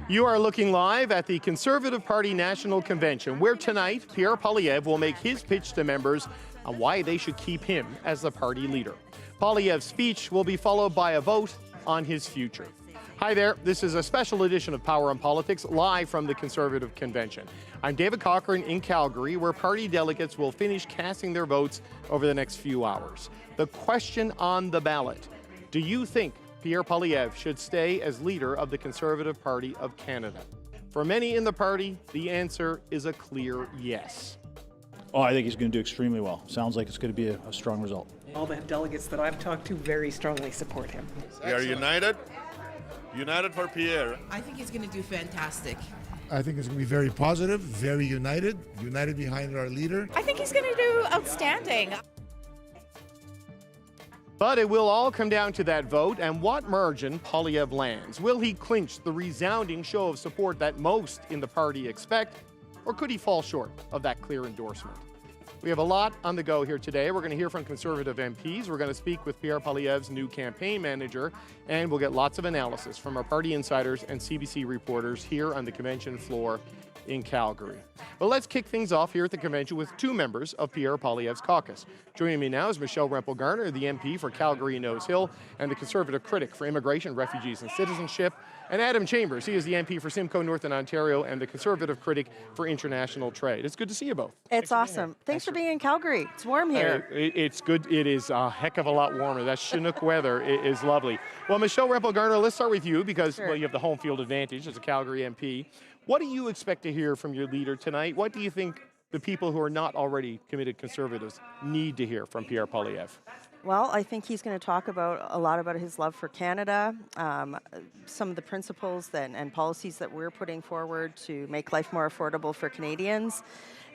You are looking live at the Conservative Party National Convention, where tonight Pierre Poilievre will make his pitch to members on why they should keep him as the party leader. Poilievre's speech will be followed by a vote on his future. Hi there, this is a special edition of Power on Politics, live from the Conservative Convention. I'm David Cochrane in Calgary, where party delegates will finish casting their votes over the next few hours. The question on the ballot: do you think Pierre Poilievre should stay as leader of the Conservative Party of Canada? For many in the party, the answer is a clear yes. Oh, I think he's going to do extremely well. Sounds like it's going to be a strong result. All the delegates that I've talked to very strongly support him. We are united. United for Pierre. I think he's going to do fantastic. I think it's going to be very positive, very united behind our leader. I think he's going to do outstanding. But it will all come down to that vote and what margin Poilievre lands. Will he clinch the resounding show of support that most in the party expect, or could he fall short of that clear endorsement? We have a lot on the go here today. We're going to hear from Conservative MPs. We're going to speak with Pierre Poilievre's new campaign manager, and we'll get lots of analysis from our party insiders and CBC reporters here on the convention floor in Calgary. Well, let's kick things off here at the convention with two members of Pierre Poilievre's caucus. Joining me now is Michelle Rempel-Garner, the MP for Calgary Nose Hill and the Conservative critic for Immigration, Refugees and Citizenship, and Adam Chambers. He is the MP for Simcoe, Northern Ontario, and the Conservative critic for International Trade. It's good to see you both. It's awesome. Thanks for being in Calgary. It's warm here. It's good. It is a heck of a lot warmer. That Chinook weather is lovely. Well, Michelle Rempel-Garner, let's start with you because well, you have the home field advantage as a Calgary MP. What do you expect to hear from your leader tonight? What do you think the people who are not already committed Conservatives need to hear from Pierre Poilievre? Well, I think he's going to talk a lot about his love for Canada, some of the principles and policies that we're putting forward to make life more affordable for Canadians.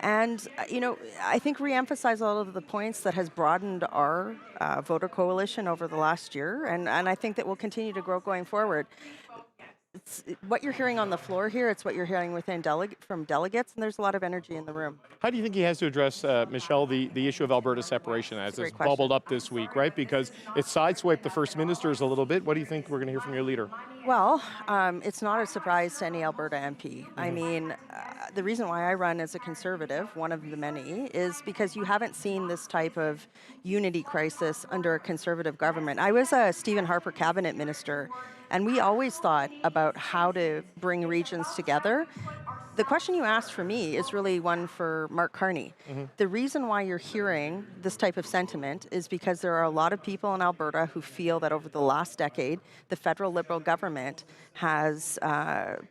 And, I think re-emphasize all of the points that has broadened our voter coalition over the last year. And I think that will continue to grow going forward. It's what you're hearing on the floor here, it's what you're hearing from delegates, and there's a lot of energy in the room. How do you think he has to address, Michelle, the issue of Alberta separation as it's bubbled up this week, right? Because it sideswiped the First Ministers a little bit. What do you think we're going to hear from your leader? Well, it's not a surprise to any Alberta MP. I mean, the reason why I run as a Conservative, one of the many, is because you haven't seen this type of unity crisis under a Conservative government. I was a Stephen Harper cabinet minister, and we always thought about how to bring regions together. The question you asked for me is really one for Mark Carney. The reason why you're hearing this type of sentiment is because there are a lot of people in Alberta who feel that over the last decade, the federal Liberal government has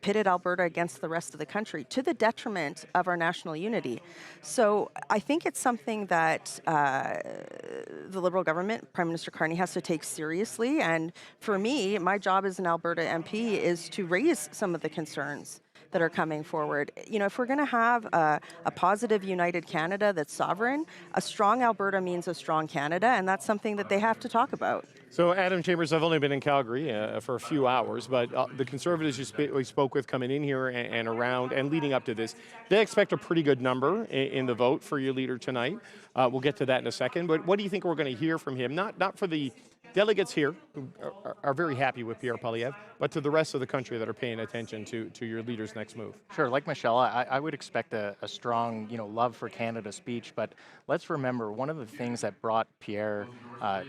pitted Alberta against the rest of the country to the detriment of our national unity. So I think it's something that the Liberal government, Prime Minister Carney, has to take seriously. And for me, my job as an Alberta MP is to raise some of the concerns that are coming forward. If we're going to have a positive, united Canada that's sovereign, a strong Alberta means a strong Canada, and that's something that they have to talk about. So, Adam Chambers, I've only been in Calgary for a few hours, but the Conservatives we spoke with coming in here and around and leading up to this, they expect a pretty good number in the vote for your leader tonight. We'll get to that in a second, but what do you think we're going to hear from him? Not for the delegates here who are very happy with Pierre Poilievre, but to the rest of the country that are paying attention to your leader's next move. Sure, like Michelle, I would expect a strong, love for Canada speech, but let's remember one of the things that brought Pierre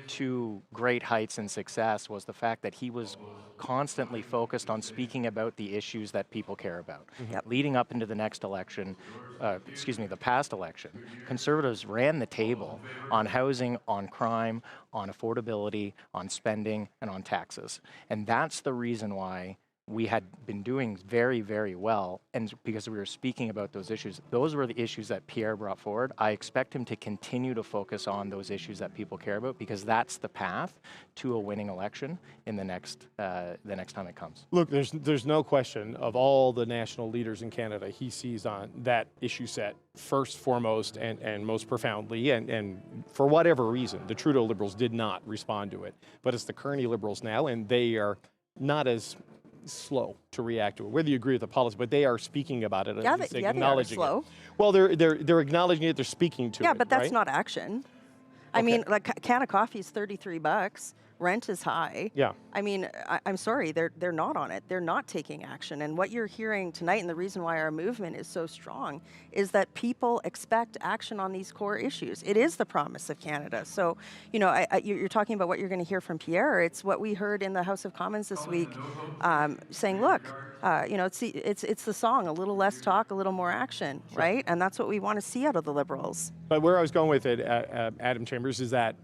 to great heights and success was the fact that he was constantly focused on speaking about the issues that people care about. Leading up into the next election, the past election, Conservatives ran the table on housing, on crime, on affordability, on spending, and on taxes. And that's the reason why we had been doing very, very well, and because we were speaking about those issues. Those were the issues that Pierre brought forward. I expect him to continue to focus on those issues that people care about, because that's the path to a winning election in the next time it comes. Look, there's no question of all the national leaders in Canada, he sees on that issue set first, foremost, and most profoundly, and for whatever reason, the Trudeau Liberals did not respond to it. But it's the Kearney Liberals now, and they are not as slow to react to it, whether you agree with the policy, but they are speaking about it, acknowledging they are slow. it. Well, they're acknowledging it, they're speaking to it. Yeah, but that's right? not action. I mean, like a can of coffee is $33. rent is high. Yeah. I mean, I'm sorry, they're not on it. They're not taking action. And what you're hearing tonight, and the reason why our movement is so strong, is that people expect action on these core issues. It is the promise of Canada. So, you know, you're talking about what you're going to hear from Pierre. It's what we heard in the House of Commons this week, saying, look, you know, it's the song, a little less talk, a little more action, right? And that's what we want to see out of the Liberals. But where I was going with it, Adam Chambers, is that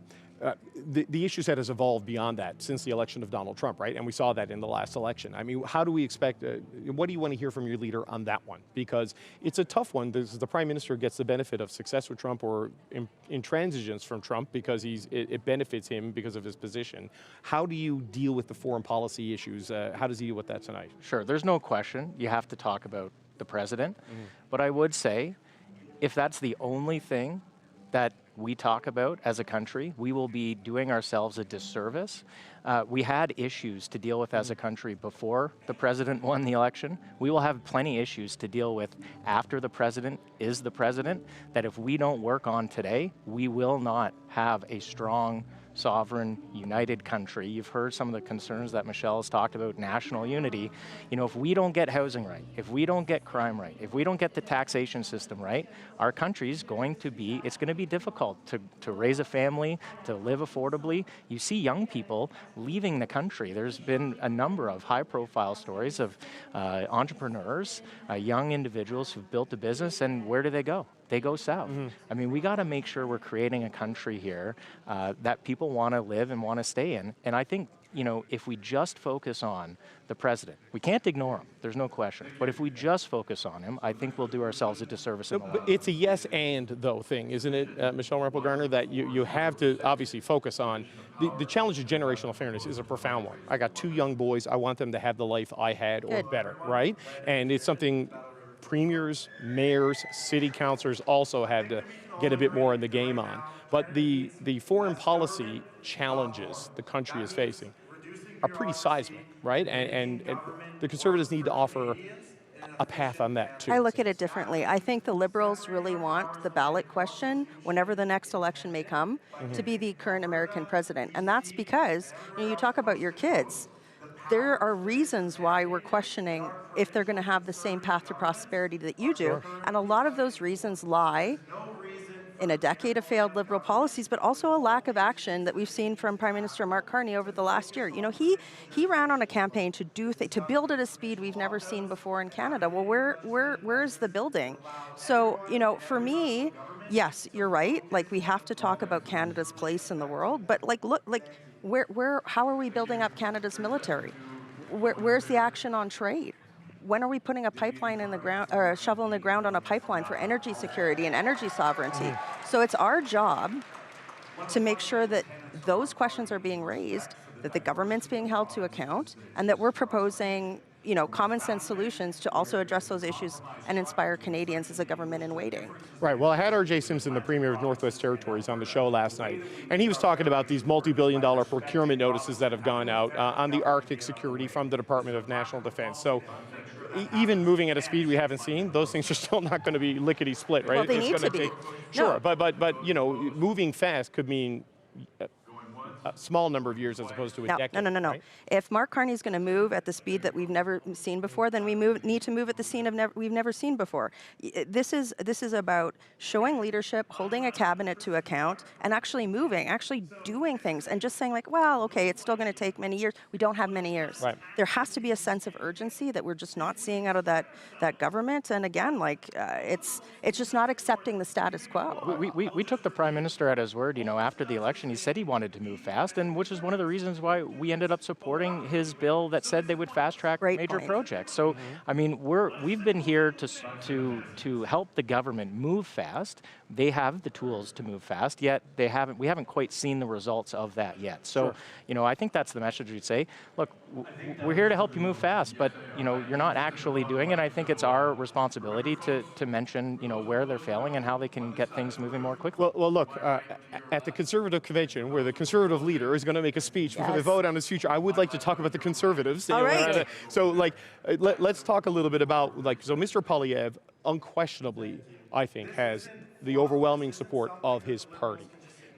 the issue set has evolved beyond that since the election of Donald Trump, right? And we saw that in the last election. I mean, how do we expect, what do you want to hear from your leader on that one? Because it's a tough one. The Prime Minister gets the benefit of success with Trump or intransigence from Trump because it benefits him because of his position. How do you deal with the foreign policy issues? How does he deal with that tonight? Sure, there's no question. You have to talk about the president. But I would say, if that's the only thing that we talk about as a country, we will be doing ourselves a disservice. We had issues to deal with as a country before the president won the election. We will have plenty issues to deal with after the president is the president, that if we don't work on today, we will not have a strong, sovereign, united country. You've heard some of the concerns that Michelle has talked about, national unity. You know, if we don't get housing right, if we don't get crime right, if we don't get the taxation system right, our country's going to be, it's going to be difficult to raise a family, to live affordably. You see young people leaving the country. There's been a number of high-profile stories of entrepreneurs, young individuals who've built a business, and where do they go? They go south. I mean, we got to make sure we're creating a country here that people want to live and want to stay in. And I think, you know, if we just focus on the president, we can't ignore him, there's no question. But if we just focus on him, I think we'll do ourselves a disservice in the long run. It's a yes and, though, thing, isn't it, Michelle Rempel-Garner, that you have to obviously focus on. The challenge of generational fairness is a profound one. I got 2 young boys. I want them to have the life I had or better, right? And it's something premiers, mayors, city councilors also had to get a bit more in the game on. But the foreign policy challenges the country is facing are pretty seismic, right? And the Conservatives need to offer a path on that too. I look at it differently. I think the Liberals really want the ballot question, whenever the next election may come, to be the current American president. And that's because, you know, you talk about your kids. There are reasons why we're questioning if they're going to have the same path to prosperity that you do. Sure. And a lot of those reasons lie in a decade of failed Liberal policies, but also a lack of action that we've seen from Prime Minister Mark Carney over the last year. You know, he ran on a campaign to to build at a speed we've never seen before in Canada. Well, where's the building? So, you know, for me, yes, you're right. Like, we have to talk about Canada's place in the world, but like, look, like, how are we building up Canada's military? Where's the action on trade? When are we putting a pipeline in the ground, or a shovel in the ground on a pipeline for energy security and energy sovereignty? So it's our job to make sure that those questions are being raised, that the government's being held to account, and that we're proposing, you know, common sense solutions to also address those issues and inspire Canadians as a government in waiting. Right, well, I had R.J. Simpson, the Premier of Northwest Territories, on the show last night, and he was talking about these multi-billion-dollar procurement notices that have gone out on the Arctic security from the Department of National Defense. So even moving at a speed we haven't seen, those things are still not going to be lickety-split, right? Well, they need to be. Sure, but you know, moving fast could mean a small number of years as opposed to a decade. No. Right? If Mark Carney's going to move at the speed that we've never seen before, then we need to move at the speed we've never seen before. This is about showing leadership, holding a cabinet to account, and actually moving, actually doing things, and just saying like, well, okay, it's still going to take many years. We don't have many years. Right. There has to be a sense of urgency that we're just not seeing out of that government. And again, like it's just not accepting the status quo. We took the Prime Minister at his word. You know, after the election, he said he wanted to move fast, and which is one of the reasons why we ended up supporting his bill that said they would fast track major projects. So, I mean, we've been here to help the government move fast. They have the tools to move fast, yet we haven't quite seen the results of that yet. So, you know, I think that's the message we'd say. Look, we're here to help you move fast, but you know, you're not actually doing it. I think it's our responsibility to mention, you know, where they're failing and how they can get things moving more quickly. Well, look, at the Conservative Convention, where the Conservative leader is going to make a speech before they vote on his future, I would like to talk about the Conservatives. All right. So, like, let's talk a little bit about, like, so Mr. Poilievre unquestionably, I think, has the overwhelming support of his party.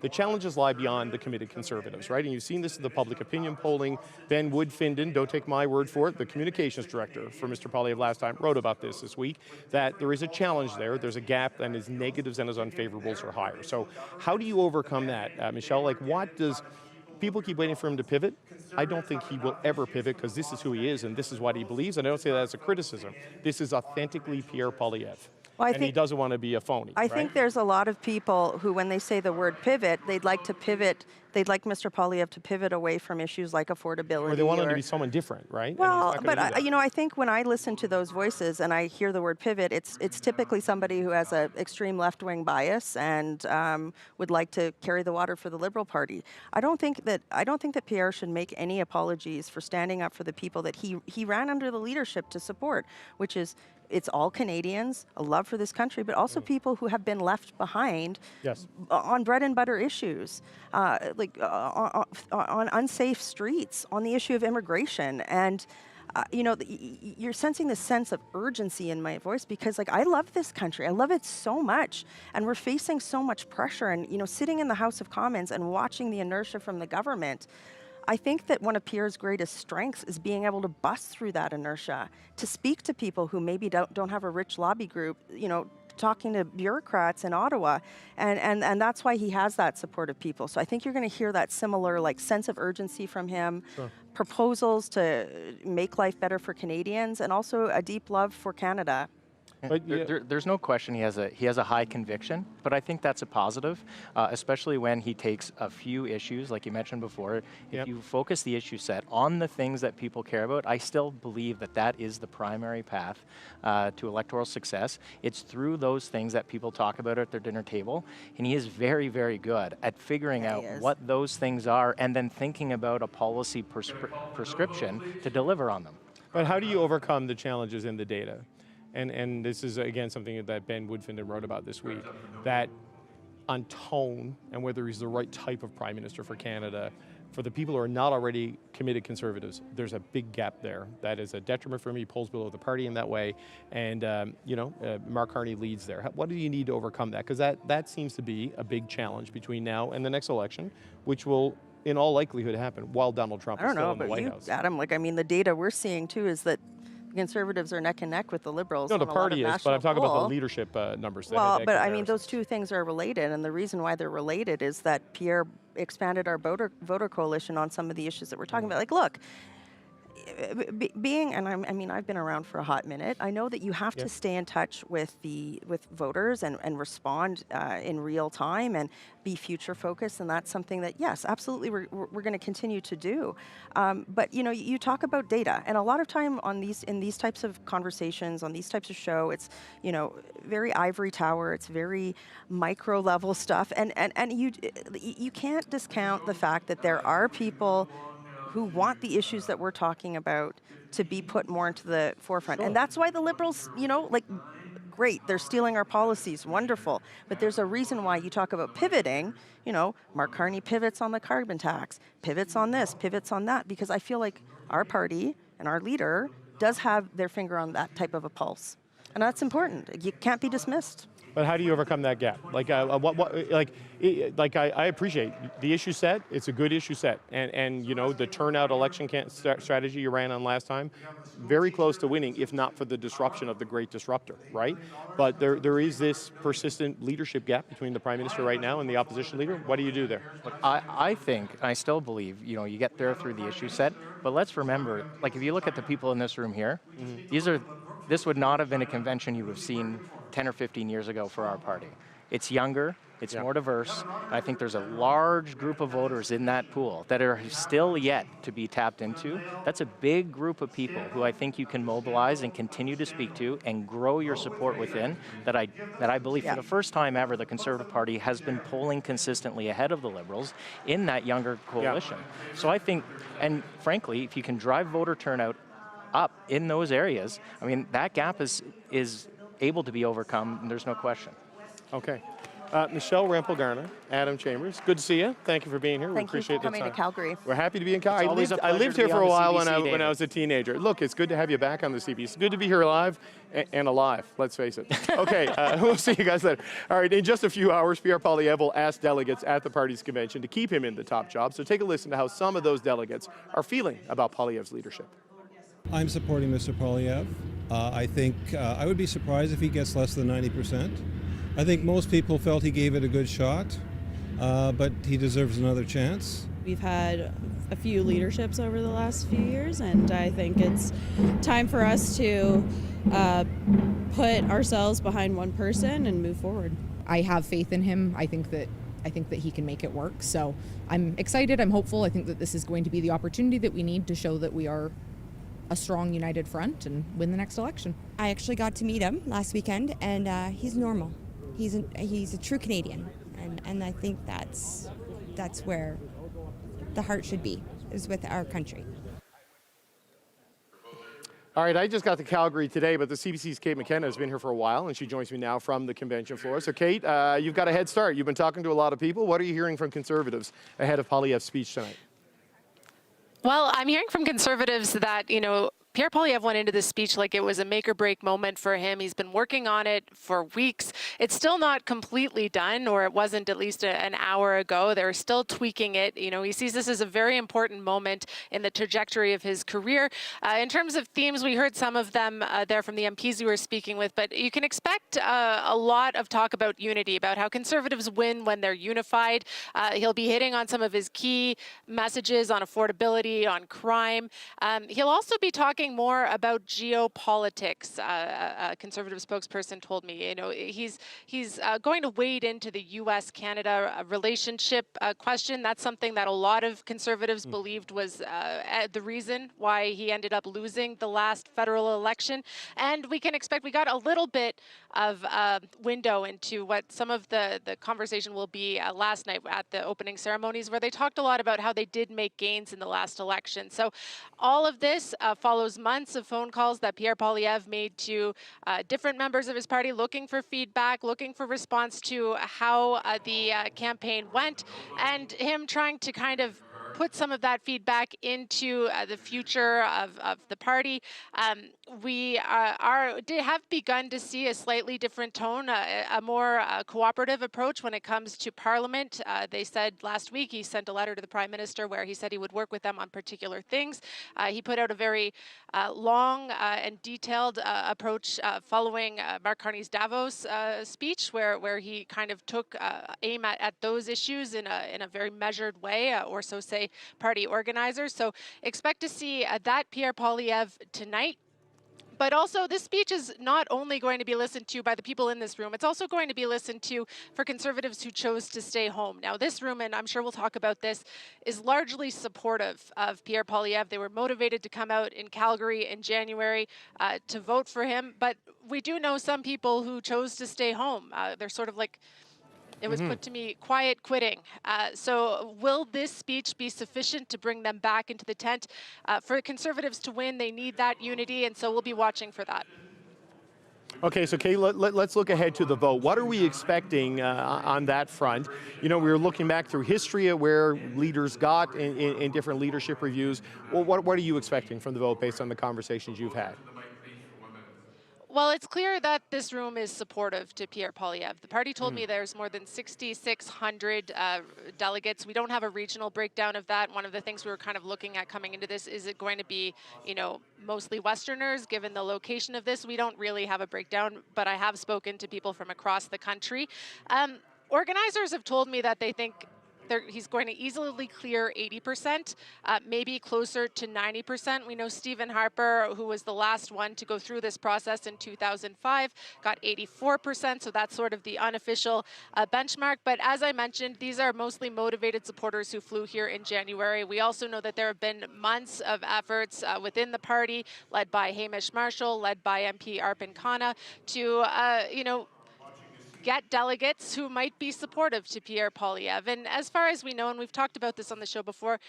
the challenges lie beyond the committed Conservatives, right? And you've seen this in the public opinion polling. Ben Woodfinden, don't take my word for it, the communications director for Mr. Poilievre last time, wrote about this week, that there is a challenge there. There's a gap, and his negatives and his unfavorables are higher. So how do you overcome that, Michelle? Like, what does... People keep waiting for him to pivot. I don't think he will ever pivot, because this is who he is and this is what he believes. And I don't say that as a criticism. This is authentically Pierre Poilievre. Well, and he doesn't want to be a phony. I think there's a lot of people who, when they say the word pivot, they'd like to pivot. They'd like Mr. Poilievre to pivot away from issues like affordability. Or they want him to be someone different, right? Well, but I think when I listen to those voices and I hear the word pivot, it's typically somebody who has an extreme left-wing bias and would like to carry the water for the Liberal Party. I don't think that Pierre should make any apologies for standing up for the people that he ran under the leadership to support, which is, it's all Canadians, a love for this country, but also people who have been left behind on bread and butter issues, on unsafe streets, on the issue of immigration. And, you're sensing this sense of urgency in my voice because, I love this country. I love it so much. And we're facing so much pressure. And, sitting in the House of Commons and watching the inertia from the government, I think that one of Pierre's greatest strengths is being able to bust through that inertia, to speak to people who maybe don't have a rich lobby group, talking to bureaucrats in Ottawa, and that's why he has that support of people. So I think you're going to hear that similar sense of urgency from him, proposals to make life better for Canadians, and also a deep love for Canada. But there's no question he has a high conviction, but I think that's a positive, especially when he takes a few issues, like you mentioned before. If you focus the issue set on the things that people care about, I still believe that is the primary path to electoral success. It's through those things that people talk about at their dinner table, and he is very, very good at figuring out what those things are and then thinking about a policy prescription to deliver on them. But how do you overcome the challenges in the data? And this is, again, something that Ben Woodfinden wrote about this week, that on tone and whether he's the right type of Prime Minister for Canada, for the people who are not already committed Conservatives, there's a big gap there. That is a detriment for him. He pulls below the party in that way. And, Mark Carney leads there. What do you need to overcome that? Because that seems to be a big challenge between now and the next election, which will, in all likelihood, happen while Donald Trump is still in the White House. Adam, the data we're seeing, too, is that the Conservatives are neck and neck with the Liberals. No, the party is, but I'm talking about the leadership numbers. Well, but those two things are related, and the reason why they're related is that Pierre expanded our voter coalition on some of the issues that we're talking about. Look, I've been around for a hot minute. I know that you have to stay in touch with voters and respond in real time and be future focused, and that's something that, yes, absolutely, we're going to continue to do. But you talk about data, and a lot of time in these types of conversations, on these types of show, it's very ivory tower, it's very micro level stuff, and you can't discount the fact that there are people who want the issues that we're talking about to be put more into the forefront. And that's why the Liberals, great, they're stealing our policies, wonderful. But there's a reason why you talk about pivoting. Mark Carney pivots on the carbon tax, pivots on this, pivots on that, because I feel like our party and our leader does have their finger on that type of a pulse. And that's important. You can't be dismissed. But how do you overcome that gap? I appreciate the issue set. It's a good issue set, and the turnout election strategy you ran on last time, very close to winning, if not for the disruption of the great disruptor, right? But there is this persistent leadership gap between the Prime Minister right now and the opposition leader. What do you do there? Look, I think, I still believe, you get there through the issue set. But let's remember, if you look at the people in this room here, this would not have been a convention you would have seen 10 or 15 years ago for our party. It's younger, it's more diverse. I think there's a large group of voters in that pool that are still yet to be tapped into. That's a big group of people who I think you can mobilize and continue to speak to and grow your support within, that I believe for the first time ever, the Conservative Party has been polling consistently ahead of the Liberals in that younger coalition. So I think, and frankly, if you can drive voter turnout up in those areas, that gap is able to be overcome, and there's no question. Okay. Michelle Rempel-Garner, Adam Chambers, good to see you. Thank you for being here. We Thank you appreciate for coming the to time. Calgary. We're happy to be in Calgary. always a I lived pleasure to here be for on a the while CBC, when I was a teenager. Look, it's good to have you back on the CBC. It's good to be here live and alive, let's face it. Okay, we'll see you guys later. All right, in just a few hours, Pierre Poilievre will ask delegates at the party's convention to keep him in the top job. So take a listen to how some of those delegates are feeling about Poilievre's leadership. I'm supporting Mr. Poilievre. I think I would be surprised if he gets less than 90%. I think most people felt he gave it a good shot, but he deserves another chance. We've had a few leaderships over the last few years, and I think it's time for us to put ourselves behind one person and move forward. I have faith in him. I think that he can make it work. So I'm excited. I'm hopeful. I think that this is going to be the opportunity that we need to show that we are a strong, united front and win the next election. I actually got to meet him last weekend, and he's normal. He's a true Canadian, and I think that's where the heart should be, is with our country. All right, I just got to Calgary today, but the CBC's Kate McKenna has been here for a while, and she joins me now from the convention floor. So, Kate, you've got a head start. You've been talking to a lot of people. What are you hearing from Conservatives ahead of Poilievre's speech tonight? Well, I'm hearing from Conservatives that, Pierre Poilievre went into this speech like it was a make-or-break moment for him. He's been working on it for weeks. It's still not completely done, or it wasn't at least an hour ago. They're still tweaking it. He sees this as a very important moment in the trajectory of his career. In terms of themes, we heard some of them there from the MPs we were speaking with, but you can expect a lot of talk about unity, about how Conservatives win when they're unified. He'll be hitting on some of his key messages on affordability, on crime. He'll also be talking more about geopolitics. A Conservative spokesperson told me, he's going to wade into the U.S.-Canada relationship question. That's something that a lot of Conservatives believed was the reason why he ended up losing the last federal election. And we got a little bit of window into what some of the conversation will be last night at the opening ceremonies, where they talked a lot about how they did make gains in the last election. So all of this follows months of phone calls that Pierre Poilievre made to different members of his party, looking for feedback, looking for response to how the campaign went, and him trying to kind of put some of that feedback into the future of the party. We have begun to see a slightly different tone, a more cooperative approach when it comes to Parliament. They said last week he sent a letter to the Prime Minister where he said he would work with them on particular things. He put out a very long and detailed approach following Mark Carney's Davos speech, where he kind of took aim at those issues in a very measured way, or so say party organizers. So expect to see that Pierre Poilievre tonight. But also, this speech is not only going to be listened to by the people in this room, it's also going to be listened to for Conservatives who chose to stay home. Now, this room, and I'm sure we'll talk about this, is largely supportive of Pierre Poilievre. They were motivated to come out in Calgary in January to vote for him. But we do know some people who chose to stay home. They're sort of like, it was put to me, quiet quitting. So will this speech be sufficient to bring them back into the tent? For Conservatives to win, they need that unity, and so we'll be watching for that. Okay, so Kay, let's look ahead to the vote. What are we expecting on that front? We were looking back through history at where leaders got in different leadership reviews. Well, what are you expecting from the vote based on the conversations you've had? Well, it's clear that this room is supportive to Pierre Poilievre. The party told me there's more than 6,600 delegates. We don't have a regional breakdown of that. One of the things we were kind of looking at coming into this, is it going to be, mostly Westerners, given the location of this? We don't really have a breakdown, but I have spoken to people from across the country. Organizers have told me that they think he's going to easily clear 80%, maybe closer to 90%. We know Stephen Harper, who was the last one to go through this process in 2005, got 84%, so that's sort of the unofficial benchmark. But as I mentioned, these are mostly motivated supporters who flew here in January. We also know that there have been months of efforts within the party, led by Hamish Marshall, led by MP Arpan Khanna, to, get delegates who might be supportive to Pierre Poilievre. And as far as we know, and we've talked about this on the show before,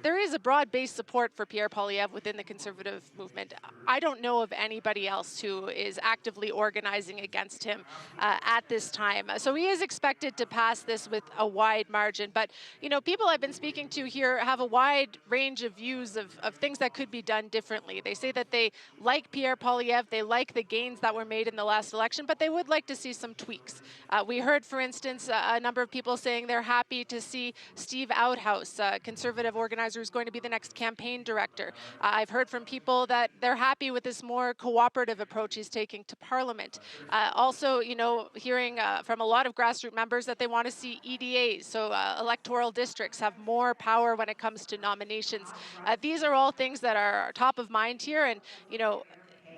there is a broad-based support for Pierre Poilievre within the Conservative movement. I don't know of anybody else who is actively organizing against him at this time. So he is expected to pass this with a wide margin. But, you know, people I've been speaking to here have a wide range of views of things that could be done differently. They say that they like Pierre Poilievre, they like the gains that were made in the last election, but they would like to see some tweaks. We heard, for instance, a number of people saying they're happy to see Steve Outhouse, Conservative organizer, who's going to be the next campaign director. I've heard from people that they're happy with this more cooperative approach he's taking to Parliament. Also, you know, hearing from a lot of grassroots members that they want to see EDAs, so electoral districts, have more power when it comes to nominations. These are all things that are top of mind here, and, you know,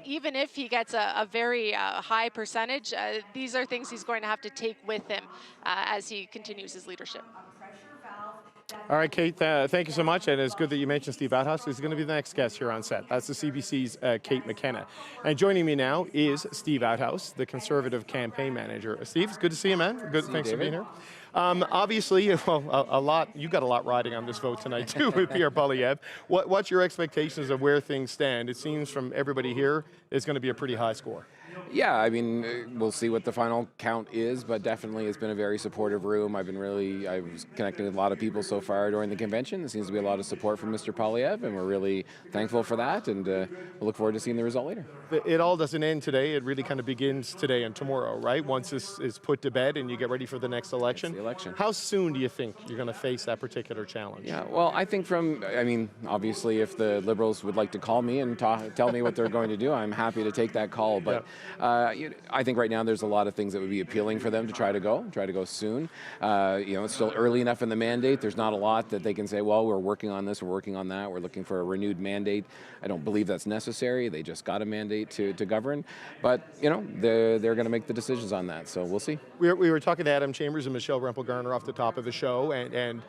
even if he gets a very high percentage, these are things he's going to have to take with him as he continues his leadership. All right, Kate, thank you so much. And it's good that you mentioned Steve Outhouse. He's going to be the next guest here on set. That's the CBC's Kate McKenna. And joining me now is Steve Outhouse, the Conservative campaign manager. Steve, it's good to see you, man. Good, thanks for being here. Obviously, well, you got a lot riding on this vote tonight, too, with Pierre Poilievre. What's your expectations of where things stand? It seems from everybody here, it's going to be a pretty high score. Yeah, I mean, we'll see what the final count is, but definitely it's been a very supportive room. I was connecting with a lot of people so far during the convention. There seems to be a lot of support from Mr. Poilievre, and we're really thankful for that, and we'll look forward to seeing the result later. It all doesn't end today. It really kind of begins today and tomorrow, right? Once this is put to bed and you get ready for the next election. The election. How soon do you think you're going to face that particular challenge? Yeah, well, I think obviously if the Liberals would like to call me and tell me what they're going to do, I'm happy to take that call, but I think right now there's a lot of things that would be appealing for them to try to go soon. It's still early enough in the mandate. There's not a lot that they can say, well, we're working on this, we're working on that, we're looking for a renewed mandate. I don't believe that's necessary. They just got a mandate to govern. But, they're going to make the decisions on that, so we'll see. We were talking to Adam Chambers and Michelle Rempel-Garner off the top of the show, and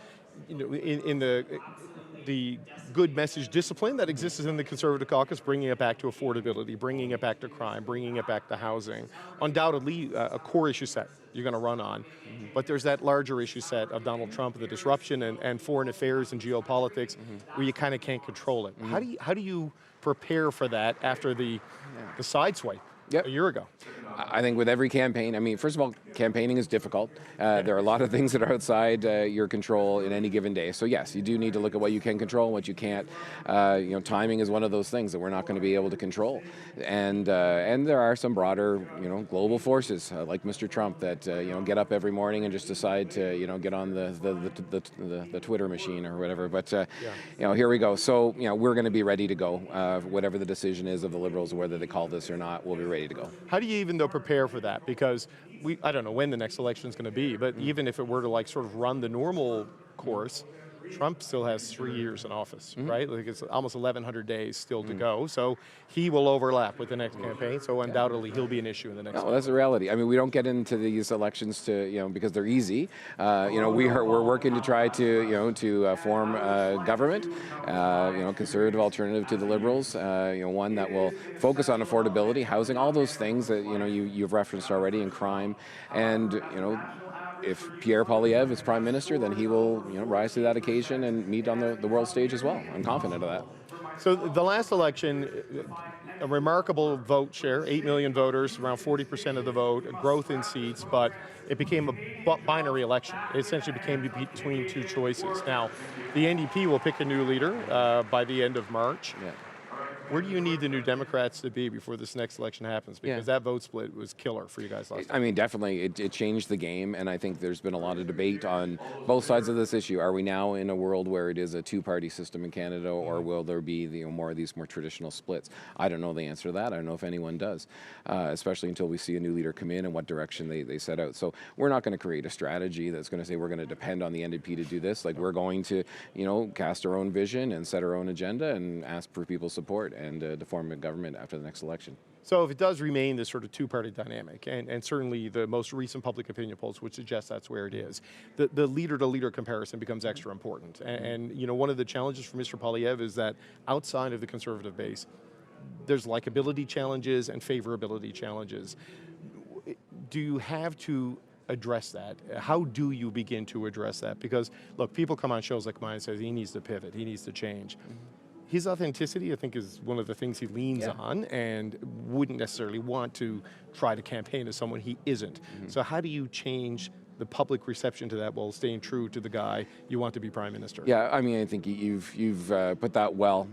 in the good message discipline that exists in the Conservative caucus, bringing it back to affordability, bringing it back to crime, bringing it back to housing. Undoubtedly, a core issue set you're going to run on. Mm-hmm. But there's that larger issue set of Donald Trump, the disruption and foreign affairs and geopolitics, where you kind of can't control it. Mm-hmm. How do you prepare for that after the sideswipe a year ago? I think with every campaign, first of all, campaigning is difficult. There are a lot of things that are outside your control in any given day. So yes, you do need to look at what you can control and what you can't. Timing is one of those things that we're not going to be able to control. And there are some broader, global forces like Mr. Trump that, get up every morning and just decide to, get on the Twitter machine or whatever. But, here we go. So, we're going to be ready to go. Whatever the decision is of the Liberals, whether they call this or not, we'll be ready to go. How do you even prepare for that? Because I don't know when the next election is going to be, but even if it were to sort of run the normal course, Trump still has 3 years in office, right? It's almost 1,100 days still to go. So he will overlap with the next campaign. So undoubtedly he'll be an issue in the next election. That's the reality. We don't get into these elections to, because they're easy. We're working to try to form a government, conservative alternative to the Liberals, one that will focus on affordability, housing, all those things that, you've referenced already, in crime. And, if Pierre Poilievre is Prime Minister, then he will rise to that occasion and meet on the world stage as well. I'm confident of that. So the last election, a remarkable vote share, 8 million voters, around 40% of the vote, growth in seats, but it became a binary election. It essentially became between two choices. Now, the NDP will pick a new leader by the end of March. Yeah. Where do you need the New Democrats to be before this next election happens? Because that vote split was killer for you guys last time. Definitely. It changed the game, and I think there's been a lot of debate on both sides of this issue. Are we now in a world where it is a two-party system in Canada, or will there be more of these more traditional splits? I don't know the answer to that. I don't know if anyone does, especially until we see a new leader come in and what direction they set out. So we're not going to create a strategy that's going to say we're going to depend on the NDP to do this. We're going to, cast our own vision and set our own agenda and ask for people's support and to form a government after the next election. So if it does remain this sort of two-party dynamic, and certainly the most recent public opinion polls would suggest that's where it is, the leader-to-leader comparison becomes extra important. And one of the challenges for Mr. Poilievre is that outside of the Conservative base, there's likability challenges and favorability challenges. Do you have to address that? How do you begin to address that? Because, look, people come on shows like mine and say he needs to pivot, he needs to change. His authenticity, I think, is one of the things he leans on and wouldn't necessarily want to try to campaign as someone he isn't. So how do you change the public reception to that while staying true to the guy you want to be Prime Minister? Yeah, I mean, I think you've put that well.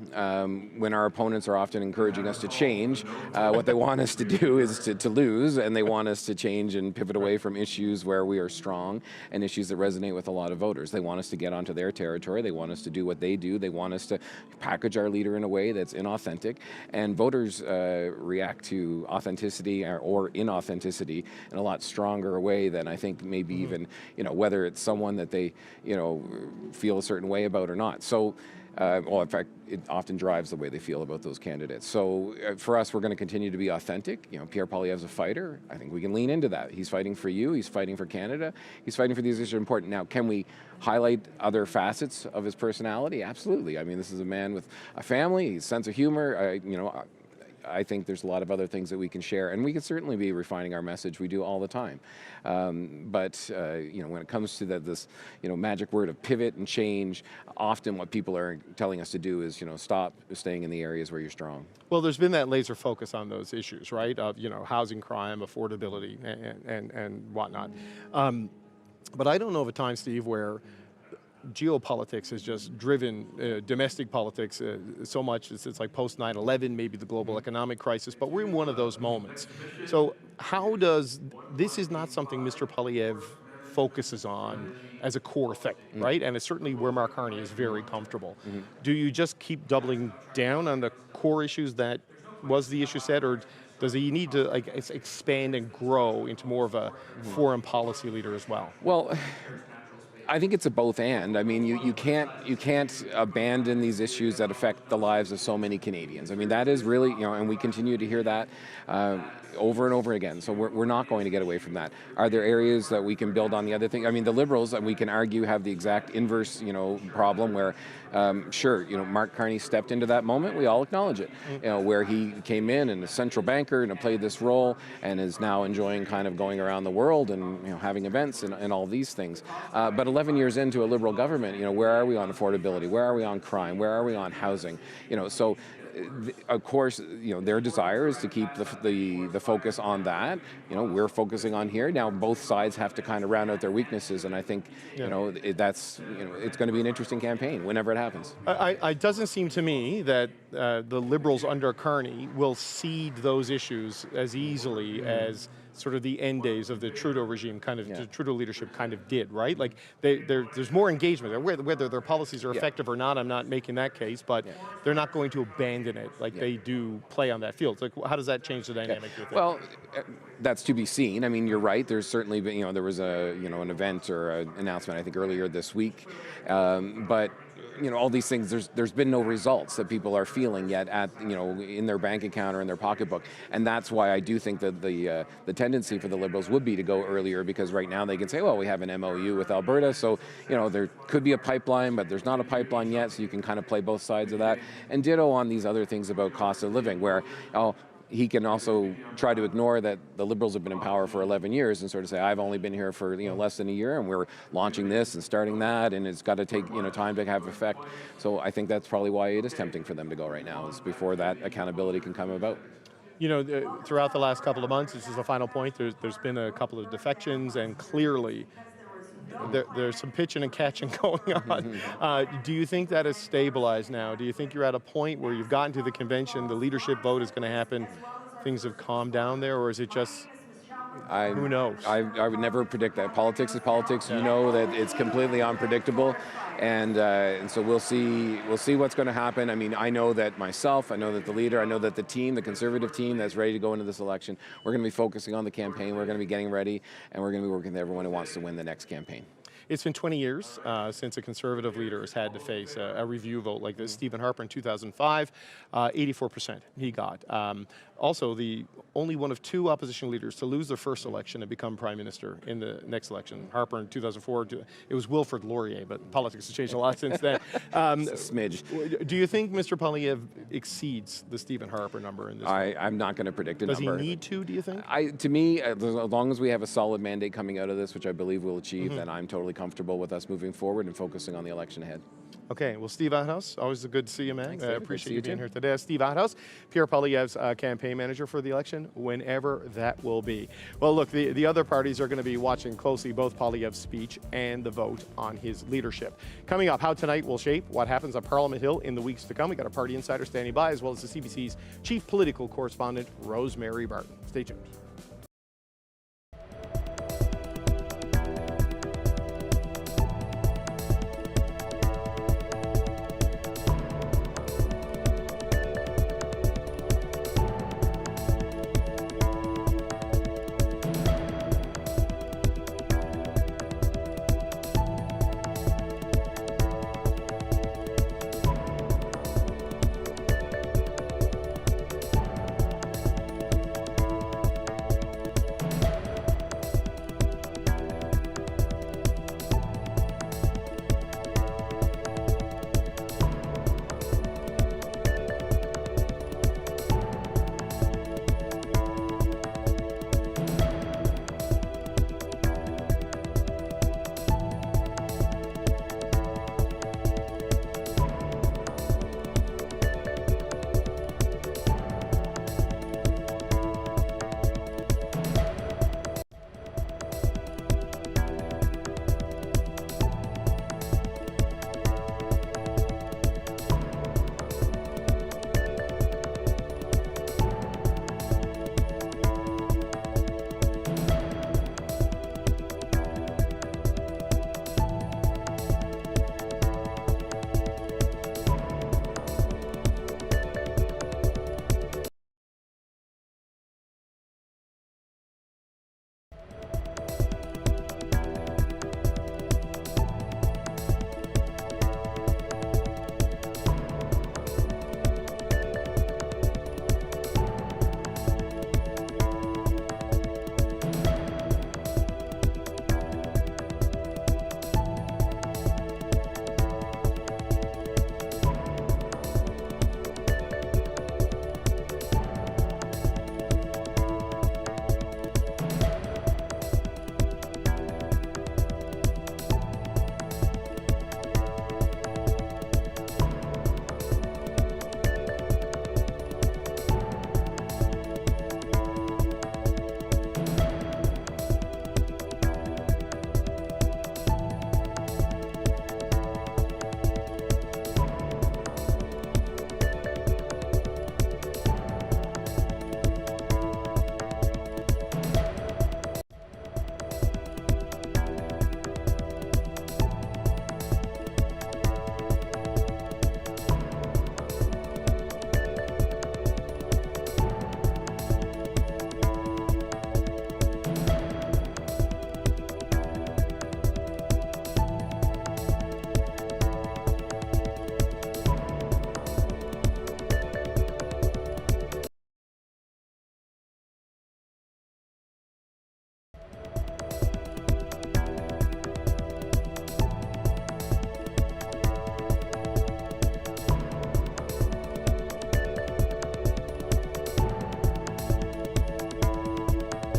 When our opponents are often encouraging us to change, what they want us to do is to lose, and they want us to change and pivot away from issues where we are strong and issues that resonate with a lot of voters. They want us to get onto their territory. They want us to do what they do. They want us to package our leader in a way that's inauthentic, and voters react to authenticity or inauthenticity in a lot stronger way than I think maybe even, whether it's someone that they, feel a certain way about or not. So, in fact, it often drives the way they feel about those candidates. So for us, we're going to continue to be authentic. Pierre Poilievre's a fighter. I think we can lean into that. He's fighting for you. He's fighting for Canada. He's fighting for these issues that are important. Now, can we highlight other facets of his personality? Absolutely. I mean, this is a man with a family, his sense of humor. I think there's a lot of other things that we can share, and we can certainly be refining our message. We do all the time. But when it comes to this, magic word of pivot and change, often what people are telling us to do is, stop staying in the areas where you're strong. Well, there's been that laser focus on those issues, right? Of, housing crime, affordability, and whatnot. But I don't know of a time, Steve, where geopolitics has just driven domestic politics so much. It's like post 9/11, maybe the global economic crisis, but we're in one of those moments. So this is not something Mr. Poilievre focuses on as a core thing, right? And it's certainly where Mark Carney is very comfortable. Do you just keep doubling down on the core issues that was the issue set, or does he need to expand and grow into more of a foreign policy leader as well? Well, I think it's a both and. I mean, you can't abandon these issues that affect the lives of so many Canadians. I mean, that is really, and we continue to hear that over and over again. So we're not going to get away from that. Are there areas that we can build on the other thing? I mean, the Liberals, we can argue, have the exact inverse, problem where, sure, Mark Carney stepped into that moment. We all acknowledge it, where he came in and a central banker and played this role and is now enjoying kind of going around the world and having events and all these things. But 11 years into a Liberal government, where are we on affordability? Where are we on crime? Where are we on housing? So of course, their desire is to keep the focus on that. We're focusing on here. Now both sides have to kind of round out their weaknesses, and I think it's going to be an interesting campaign whenever it happens. It doesn't seem to me that the Liberals under Carney will cede those issues as easily as sort of the end days of the Trudeau regime, the Trudeau leadership kind of did, right? Like there's more engagement there. Whether their policies are effective or not, I'm not making that case, but they're not going to abandon it like they do play on that field. Like, how does that change the dynamic? Well, that's to be seen. I mean, you're right. There's certainly been, there was an event or an announcement, I think, earlier this week, but all these things, there's been no results that people are feeling yet at, in their bank account or in their pocketbook. And that's why I do think that the tendency for the Liberals would be to go earlier, because right now they can say, well, we have an MOU with Alberta, so, there could be a pipeline, but there's not a pipeline yet, so you can kind of play both sides of that. And ditto on these other things about cost of living, where, he can also try to ignore that the Liberals have been in power for 11 years and sort of say, I've only been here for less than a year, and we're launching this and starting that, and it's got to take time to have effect. So I think that's probably why it is tempting for them to go right now, is before that accountability can come about. Throughout the last couple of months, this is the final point, there's been a couple of defections, and clearly there's some pitching and catching going on. Do you think that is stabilized now? Do you think you're at a point where you've gotten to the convention, the leadership vote is going to happen, things have calmed down there, or is it just, who knows? I would never predict that. Politics is politics. You know that it's completely unpredictable, and so we'll see what's going to happen. I mean, I know that myself, I know that the leader, I know that the team, the Conservative team that's ready to go into this election, we're going to be focusing on the campaign, we're going to be getting ready, and we're going to be working with everyone who wants to win the next campaign. It's been 20 years since a Conservative leader has had to face a review vote like this. Stephen Harper in 2005, 84% he got. Also, the only one of two opposition leaders to lose their first election and become Prime Minister in the next election. Harper in 2004, it was Wilfrid Laurier, but politics has changed a lot since then. A smidge. Do you think Mr. Poilievre exceeds the Stephen Harper number in this? I'm not going to predict a number. Does he need to, do you think? To me, as long as we have a solid mandate coming out of this, which I believe we'll achieve, then I'm totally comfortable with us moving forward and focusing on the election ahead. Okay, well, Steve Outhouse, always good to see you, man. Thanks, I David. appreciate Good you to see being you here today. Steve Outhouse, Pierre Poilievre's campaign manager for the election, whenever that will be. Well, look, the other parties are going to be watching closely both Poilievre's speech and the vote on his leadership. Coming up, how tonight will shape what happens on Parliament Hill in the weeks to come. We got a party insider standing by, as well as the CBC's chief political correspondent, Rosemary Barton. Stay tuned.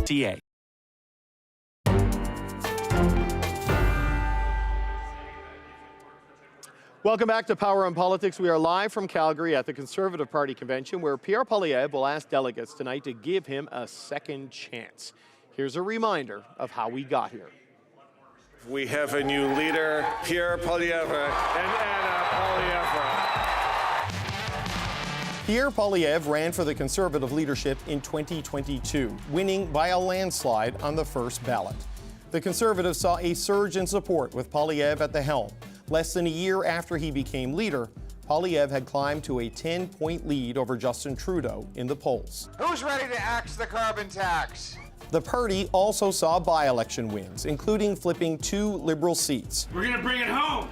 CBC.ca. Welcome back to Power and Politics. We are live from Calgary at the Conservative Party convention, where Pierre Poilievre will ask delegates tonight to give him a second chance. Here's a reminder of how we got here. We have a new leader, Pierre Poilievre and Anna Poilievre. Pierre Poilievre ran for the Conservative leadership in 2022, winning by a landslide on the first ballot. The Conservatives saw a surge in support with Poilievre at the helm. Less than a year after he became leader, Poilievre had climbed to a 10-point lead over Justin Trudeau in the polls. Who's ready to axe the carbon tax? The party also saw by-election wins, including flipping 2 Liberal seats. We're gonna bring it home!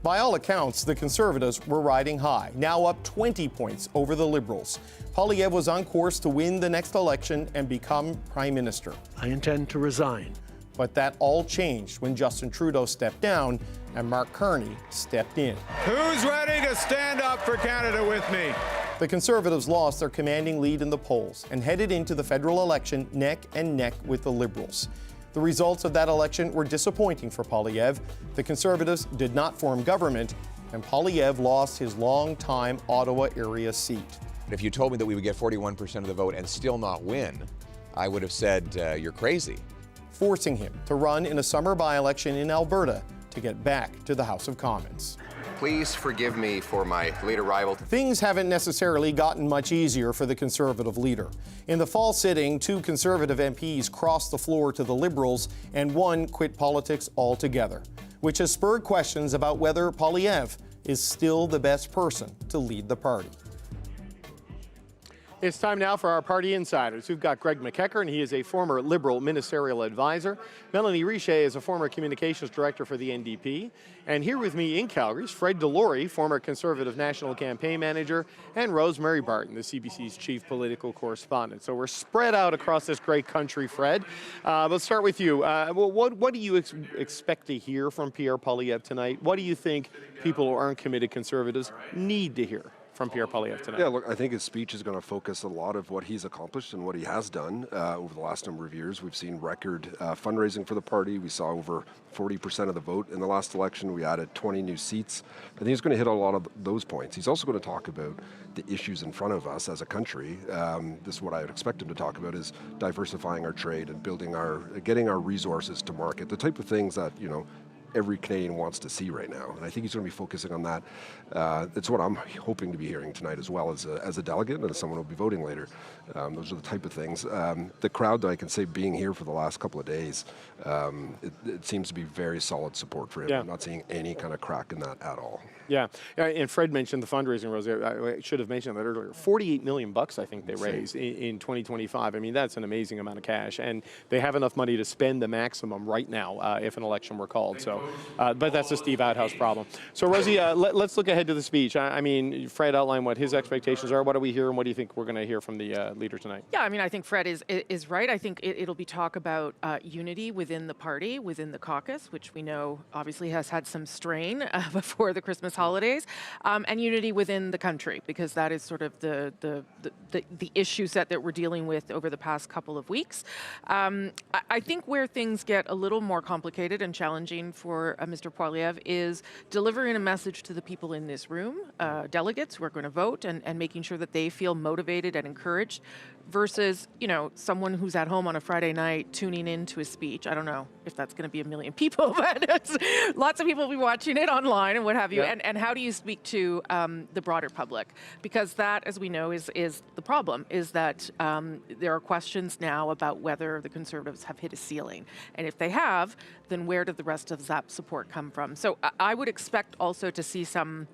By all accounts, the Conservatives were riding high, now up 20 points over the Liberals. Poilievre was on course to win the next election and become Prime Minister. I intend to resign. But that all changed when Justin Trudeau stepped down and Mark Carney stepped in. Who's ready to stand up for Canada with me? The Conservatives lost their commanding lead in the polls and headed into the federal election neck and neck with the Liberals. The results of that election were disappointing for Poilievre. The Conservatives did not form government, and Poilievre lost his long-time Ottawa area seat. If you told me that we would get 41% of the vote and still not win, I would have said, you're crazy. Forcing him to run in a summer by-election in Alberta to get back to the House of Commons. Please forgive me for my late arrival. Things haven't necessarily gotten much easier for the Conservative leader. In the fall sitting, 2 Conservative MPs crossed the floor to the Liberals and one quit politics altogether, which has spurred questions about whether Poilievre is still the best person to lead the party. It's time now for our party insiders. We've got Greg McEachern. He is a former Liberal ministerial advisor. Melanie Richer is a former communications director for the NDP. And here with me in Calgary is Fred Delory, former Conservative national campaign manager, and Rosemary Barton, the CBC's chief political correspondent. So we're spread out across this great country, Fred. Let's start with you. What do you expect to hear from Pierre Poilievre tonight? What do you think people who aren't committed Conservatives need to hear from Pierre Poilievre tonight? Yeah, look, I think his speech is going to focus a lot of what he's accomplished and what he has done over the last number of years. We've seen record fundraising for the party. We saw over 40% of the vote in the last election. We added 20 new seats. I think he's going to hit a lot of those points. He's also going to talk about the issues in front of us as a country. This is what I would expect him to talk about, is diversifying our trade and getting our resources to market, the type of things that, every Canadian wants to see right now. And I think he's going to be focusing on that. It's what I'm hoping to be hearing tonight as well as a delegate and as someone who will be voting later. Those are the type of things. The crowd, that I can say, being here for the last couple of days, it seems to be very solid support for him. Yeah. I'm not seeing any kind of crack in that at all. Yeah, and Fred mentioned the fundraising, Rose. I should have mentioned that earlier. $48 million, I think they raised in 2025. I mean, that's an amazing amount of cash, and they have enough money to spend the maximum right now if an election were called. So, but that's a Steve Outhouse problem. So, Rosie, let's look ahead to the speech. I mean, Fred outlined what his expectations are. What do we hear, and what do you think we're going to hear from the leader tonight? Yeah, I mean, I think Fred is right. I think it'll be talk about unity within the party, within the caucus, which we know obviously has had some strain before the Christmas holidays, and unity within the country, because that is sort of the issue set that we're dealing with over the past couple of weeks. I think where things get a little more complicated and challenging for Mr. Poilievre is delivering a message to the people in this room, delegates who are going to vote, and making sure that they feel motivated and encouraged, versus, someone who's at home on a Friday night tuning into a speech. I don't know if that's going to be 1 million people, but lots of people will be watching it online and what have you. Yeah. And how do you speak to the broader public? Because that, as we know, is the problem, is that there are questions now about whether the Conservatives have hit a ceiling. And if they have, then where did the rest of that support come from? So I would expect also to see some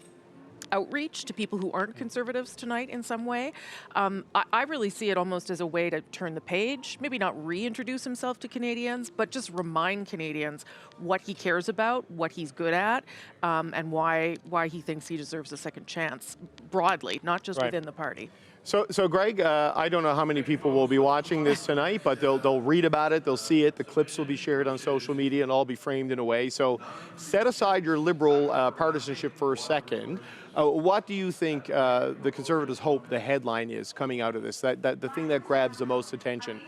outreach to people who aren't Conservatives tonight in some way. I really see it almost as a way to turn the page, maybe not reintroduce himself to Canadians, but just remind Canadians what he cares about, what he's good at, and why he thinks he deserves a second chance broadly, not just within the party. So Greg, I don't know how many people will be watching this tonight, but they'll read about it, they'll see it, the clips will be shared on social media and all be framed in a way. So set aside your Liberal partisanship for a second. What do you think the Conservatives hope the headline is coming out of this, that the thing that grabs the most attention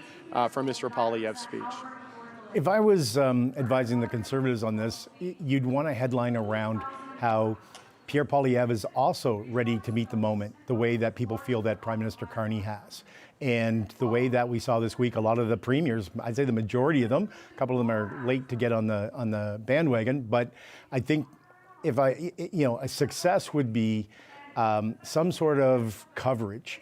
from Mr. Poilievre's speech? If I was advising the Conservatives on this, you'd want a headline around how Pierre Poilievre is also ready to meet the moment, the way that people feel that Prime Minister Carney has. And the way that we saw this week, a lot of the premiers, I'd say the majority of them, a couple of them are late to get on the bandwagon, but I think a success would be some sort of coverage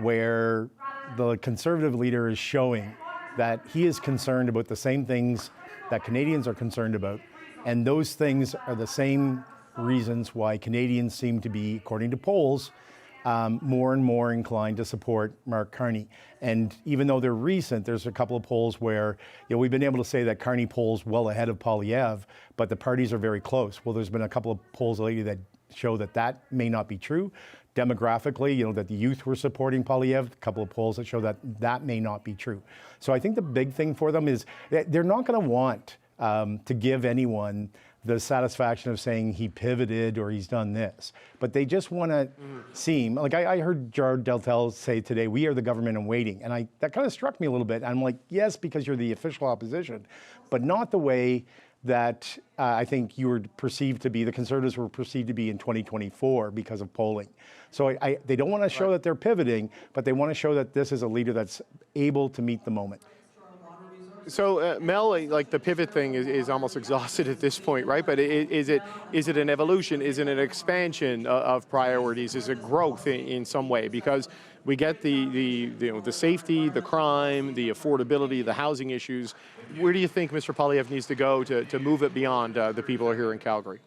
where the Conservative leader is showing that he is concerned about the same things that Canadians are concerned about, and those things are the same reasons why Canadians seem to be, according to polls, more and more inclined to support Mark Carney. And even though they're recent, there's a couple of polls where we've been able to say that Carney polls well ahead of Poilievre, but the parties are very close. Well, there's been a couple of polls lately that show that that may not be true. Demographically, that the youth were supporting Poilievre, a couple of polls that show that that may not be true. So I think the big thing for them is that they're not going to want to give anyone the satisfaction of saying he pivoted or he's done this. But they just want to seem, like I heard Jared Deltel say today, we are the government in waiting. And that kind of struck me a little bit. I'm like, yes, because you're the official opposition, but not the way that I think you were perceived to be, the Conservatives were perceived to be in 2024 because of polling. So they don't want to show that they're pivoting, but they want to show that this is a leader that's able to meet the moment. So, Mel, like the pivot thing is almost exhausted at this point, right? But is it an evolution? Is it an expansion of priorities? Is it growth in some way? Because we get the safety, the crime, the affordability, the housing issues. Where do you think Mr. Poilievre needs to go to move it beyond the people here in Calgary?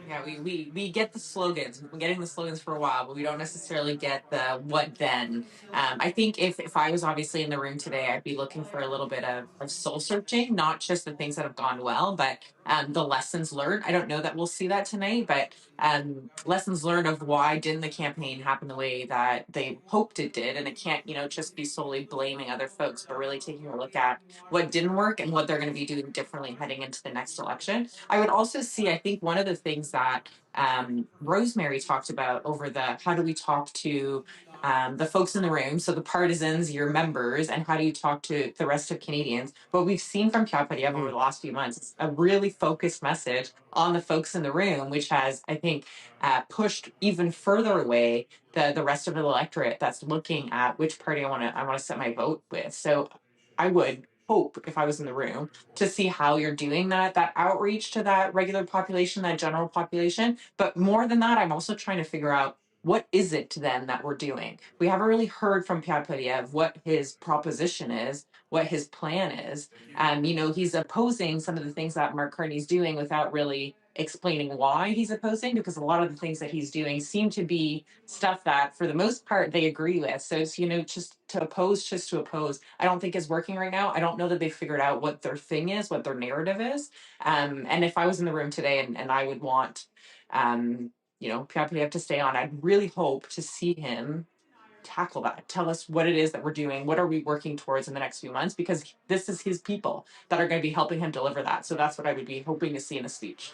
Yeah, we get the slogans. We've been getting the slogans for a while, but we don't necessarily get the what then. I think if I was obviously in the room today, I'd be looking for a little bit of soul searching, not just the things that have gone well, but the lessons learned. I don't know that we'll see that tonight, but lessons learned of why didn't the campaign happen the way that they hoped it did. And it can't, just be solely blaming other folks, but really taking a look at what didn't work and what they're going to be doing differently heading into the next election. I would also see, I think one of the things that Rosemary talked about over the how do we talk to the folks in the room, so the partisans, your members, and how do you talk to the rest of Canadians. What we've seen from Pierre Poilievre over the last few months is a really focused message on the folks in the room, which has, I think, pushed even further away the rest of the electorate that's looking at which party I want to set my vote with. So I would hope, if I was in the room, to see how you're doing that outreach to that regular population, that general population. But more than that, I'm also trying to figure out what is it then that we're doing. We haven't really heard from Pierre Poilievre what his proposition is, what his plan is. He's opposing some of the things that Mark Carney's doing without really explaining why he's opposing, because a lot of the things that he's doing seem to be stuff that for the most part they agree with. So it's, just to oppose, I don't think is working right now. I don't know that they figured out what their thing is, what their narrative is. And if I was in the room today and I would want, Pierre Poilievre to stay on, I'd really hope to see him tackle that. Tell us what it is that we're doing. What are we working towards in the next few months? Because this is his people that are going to be helping him deliver that. So that's what I would be hoping to see in a speech.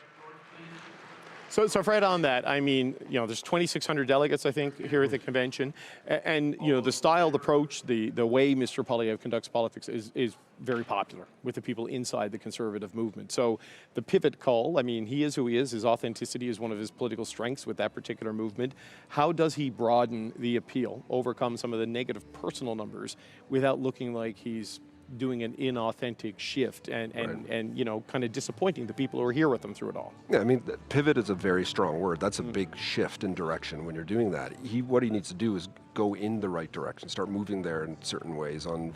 So Fred, on that, there's 2,600 delegates, I think, here at the convention. And the styled approach, the way Mr. Poilievre conducts politics is very popular with the people inside the Conservative movement. So the pivot call, he is who he is. His authenticity is one of his political strengths with that particular movement. How does he broaden the appeal, overcome some of the negative personal numbers without looking like he's doing an inauthentic shift and kind of disappointing the people who are here with them through it all? Yeah, pivot is a very strong word. That's a big shift in direction when you're doing that. What he needs to do is go in the right direction, start moving there in certain ways on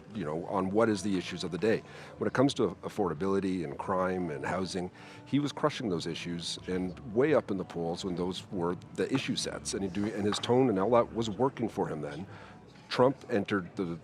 what is the issues of the day. When it comes to affordability and crime and housing, he was crushing those issues and way up in the polls when those were the issue sets, and his tone and all that was working for him then. Trump entered the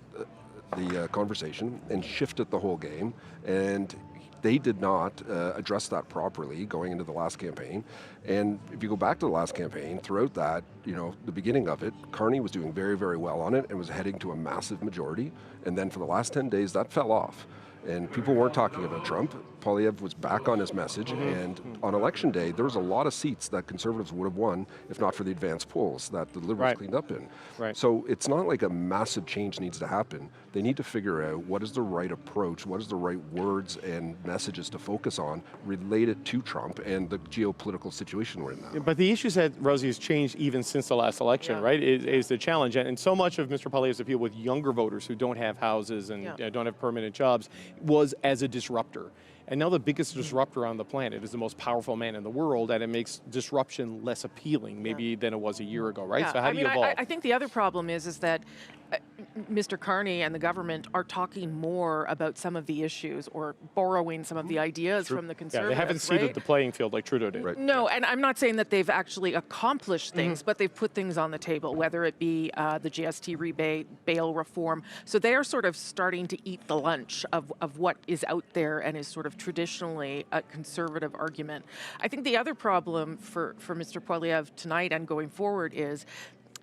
conversation and shifted the whole game, and they did not address that properly going into the last campaign. And if you go back to the last campaign, throughout that, the beginning of it, Carney was doing very, very well on it and was heading to a massive majority. And then for the last 10 days, that fell off. And people weren't talking about Trump. Poilievre was back on his message, and on election day, there was a lot of seats that Conservatives would have won if not for the advanced polls that the Liberals cleaned up in. Right. So it's not like a massive change needs to happen. They need to figure out what is the right approach, what is the right words and messages to focus on related to Trump and the geopolitical situation we're in now. But the issues that, Rosie, has changed even since the last election, right, is the challenge. And so much of Mr. Poilievre's appeal with younger voters who don't have houses and don't have permanent jobs was as a disruptor. And now the biggest disruptor on the planet is the most powerful man in the world, and it makes disruption less appealing maybe than it was a year ago, right? Yeah. So how do you evolve? I think the other problem is that Mr. Carney and the government are talking more about some of the issues or borrowing some of the ideas from the Yeah, Conservatives. they haven't seeded right? the playing field like Trudeau did. Right. No, and I'm not saying that they've actually accomplished things, but they've put things on the table, whether it be the GST rebate, bail reform. So they are sort of starting to eat the lunch of what is out there and is sort of traditionally a conservative argument. I think the other problem for Mr. Poilievre tonight and going forward is,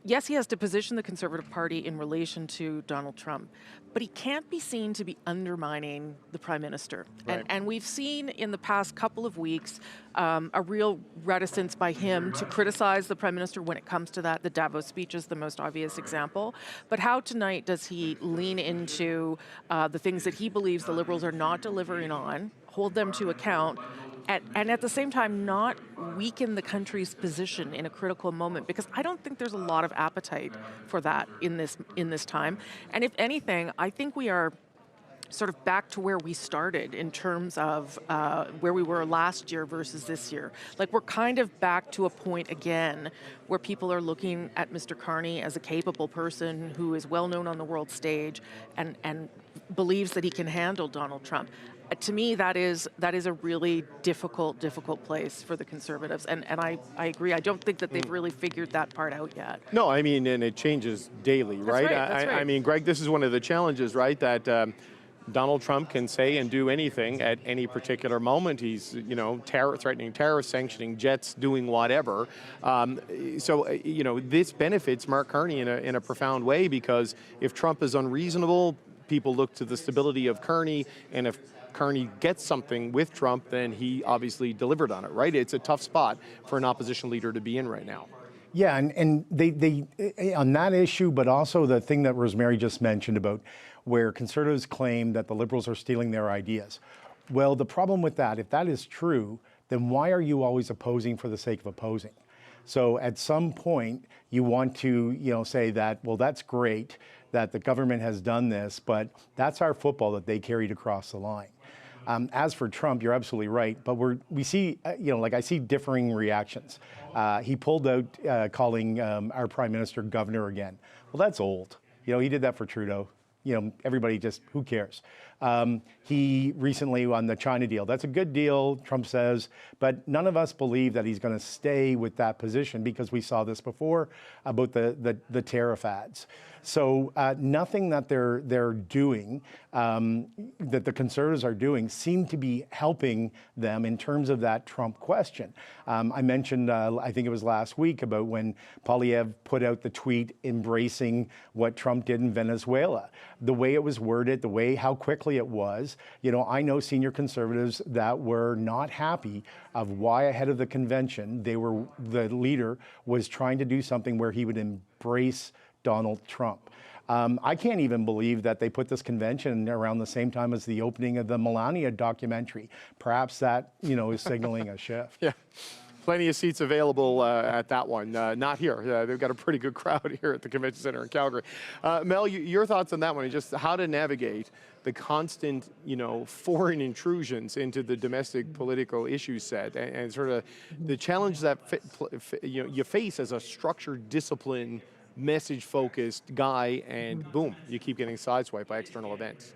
yes, he has to position the Conservative Party in relation to Donald Trump, but he can't be seen to be undermining the Prime Minister. Right. And we've seen in the past couple of weeks a real reticence by him to criticize the Prime Minister when it comes to that. The Davos speech is the most obvious example. But how tonight does he lean into the things that he believes the Liberals are not delivering on, hold them to account, and at the same time not weaken the country's position in a critical moment? Because I don't think there's a lot of appetite for that in this time. And if anything, I think we are sort of back to where we started in terms of where we were last year versus this year. Like, we're kind of back to a point again where people are looking at Mr. Carney as a capable person who is well known on the world stage and believes that he can handle Donald Trump. To me, that is a really difficult place for the Conservatives. And I agree. I don't think that they've really figured that part out yet. No, I mean, and it changes daily, right? That's right. I mean, Greg, this is one of the challenges, right? That Donald Trump can say and do anything at any particular moment. He's, threatening terrorists, sanctioning jets, doing whatever. This benefits Mark Carney in a profound way, because if Trump is unreasonable, people look to the stability of Carney, and if Carney gets something with Trump, then he obviously delivered on it, right? It's a tough spot for an opposition leader to be in right now. Yeah, and they on that issue, but also the thing that Rosemary just mentioned about where Conservatives claim that the Liberals are stealing their ideas. Well, the problem with that, if that is true, then why are you always opposing for the sake of opposing? So at some point, you want to, say that, well, that's great that the government has done this, but that's our football that they carried across the line. As for Trump, you're absolutely right, but we see, I see differing reactions. He pulled out calling our Prime Minister governor again. Well, that's old. He did that for Trudeau. Everybody just, who cares? He recently on the China deal, that's a good deal, Trump says, but none of us believe that he's going to stay with that position, because we saw this before about the tariff ads. So nothing that they're doing, that the Conservatives are doing, seem to be helping them in terms of that Trump question. I mentioned, I think it was last week, about when Poilievre put out the tweet embracing what Trump did in Venezuela. The way it was worded, how quickly it was. I know senior Conservatives that were not happy of why ahead of the convention the leader was trying to do something where he would embrace Donald Trump. I can't even believe that they put this convention around the same time as the opening of the Melania documentary. Perhaps that, is signaling a shift. Yeah. Plenty of seats available at that one. Not here. They've got a pretty good crowd here at the Convention Center in Calgary. Mel, your thoughts on that one, just how to navigate the constant, foreign intrusions into the domestic political issue set, and sort of the challenge that you face as a structured, disciplined, message-focused guy, and boom, you keep getting sideswiped by external events.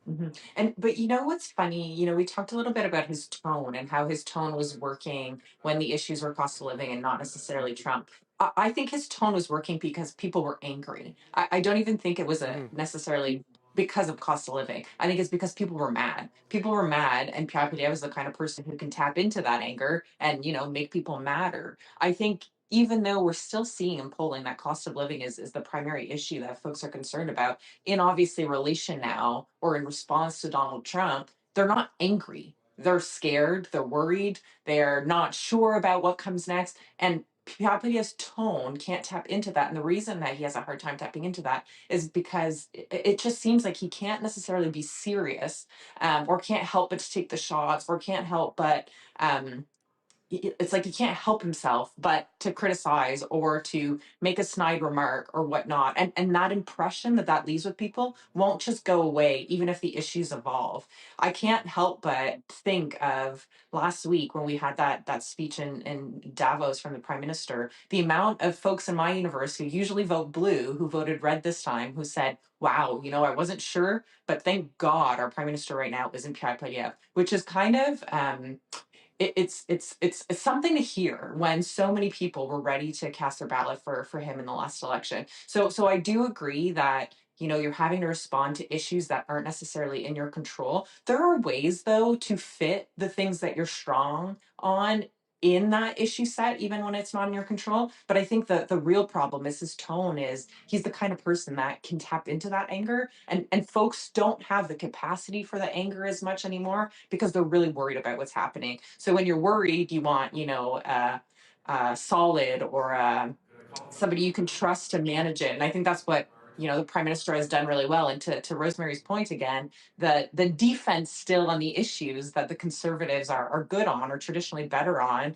But what's funny, we talked a little bit about his tone and how his tone was working when the issues were cost of living and not necessarily Trump. I think his tone was working because people were angry. I don't even think it was necessarily because of cost of living. I think it's because people were mad. People were mad, and Pierre Poilievre is the kind of person who can tap into that anger and, make people madder. I think even though we're still seeing in polling that cost of living is the primary issue that folks are concerned about, in obviously relation now or in response to Donald Trump, they're not angry. They're scared, they're worried, they're not sure about what comes next. And Pierre Poilievre's tone can't tap into that. And the reason that he has a hard time tapping into that is because it just seems like he can't necessarily be serious, or can't help but to take the shots, or can't help but it's like he can't help himself but to criticize or to make a snide remark or whatnot. And that impression that leaves with people won't just go away, even if the issues evolve. I can't help but think of last week when we had that speech in Davos from the Prime Minister, the amount of folks in my universe who usually vote blue, who voted red this time, who said, wow, I wasn't sure, but thank God our Prime Minister right now isn't Pierre Poilievre, which is kind of... It's something to hear when so many people were ready to cast their ballot for him in the last election. So I do agree that you're having to respond to issues that aren't necessarily in your control. There are ways though to fit the things that you're strong on in that issue set, even when it's not in your control. But I think the real problem is his tone. Is he's the kind of person that can tap into that anger, and folks don't have the capacity for the anger as much anymore because they're really worried about what's happening. So when you're worried, you want solid or somebody you can trust to manage it. And I think that's what the Prime Minister has done really well. And to Rosemary's point again, the defense still on the issues that the Conservatives are good on or traditionally better on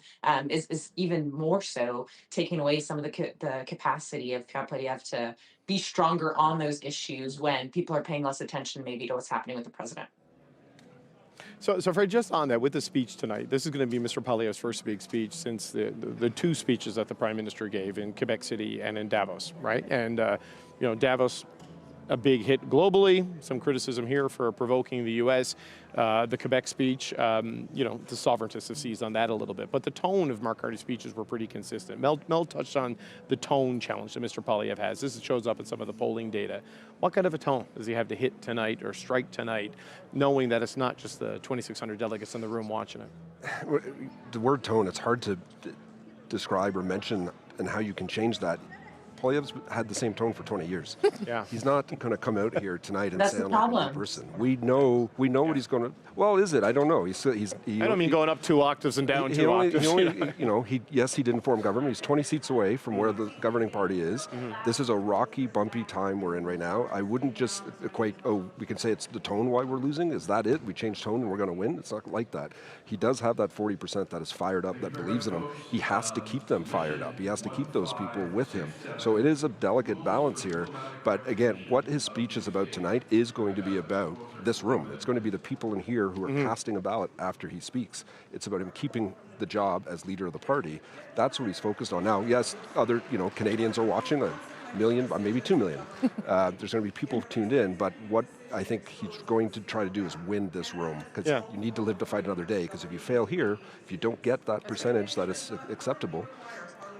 is even more so taking away some of the capacity of Pierre Poilievre to be stronger on those issues when people are paying less attention maybe to what's happening with the president. So Fred, just on that, with the speech tonight, this is going to be Mr. Poilievre's first big speech since the two speeches that the Prime Minister gave in Quebec City and in Davos, right? And, Davos, a big hit globally, some criticism here for provoking the U.S. The Quebec speech, the sovereigntists have seized on that a little bit. But the tone of Mark Carney's speeches were pretty consistent. Mel touched on the tone challenge that Mr. Poilievre has. This shows up in some of the polling data. What kind of a tone does he have to hit tonight or strike tonight, knowing that it's not just the 2,600 delegates in the room watching it? The word tone, it's hard to describe or mention and how you can change that. Poilievre's had the same tone for 20 years. Yeah. He's not going to come out here tonight and That's sound the like a problem. new person. We know what he's going to. Well, is it? I don't know. I don't mean going up 2 octaves and down 2 octaves. He didn't form government. He's 20 seats away from where the governing party is. Mm-hmm. This is a rocky, bumpy time we're in right now. I wouldn't just equate, we can say it's the tone why we're losing. Is that it? We changed tone and we're going to win? It's not like that. He does have that 40% that is fired up, that believes in him. He has to keep them fired up. He has to keep those people with him. So it is a delicate balance here. But again, what his speech is about tonight is going to be about this room. It's going to be the people in here who are casting a ballot after he speaks. It's about him keeping the job as leader of the party. That's what he's focused on. Now, yes, other Canadians are watching, 1 million, maybe 2 million. There's going to be people tuned in, but what I think he's going to try to do is win this room, because you need to live to fight another day, because if you fail here, if you don't get that percentage that is acceptable,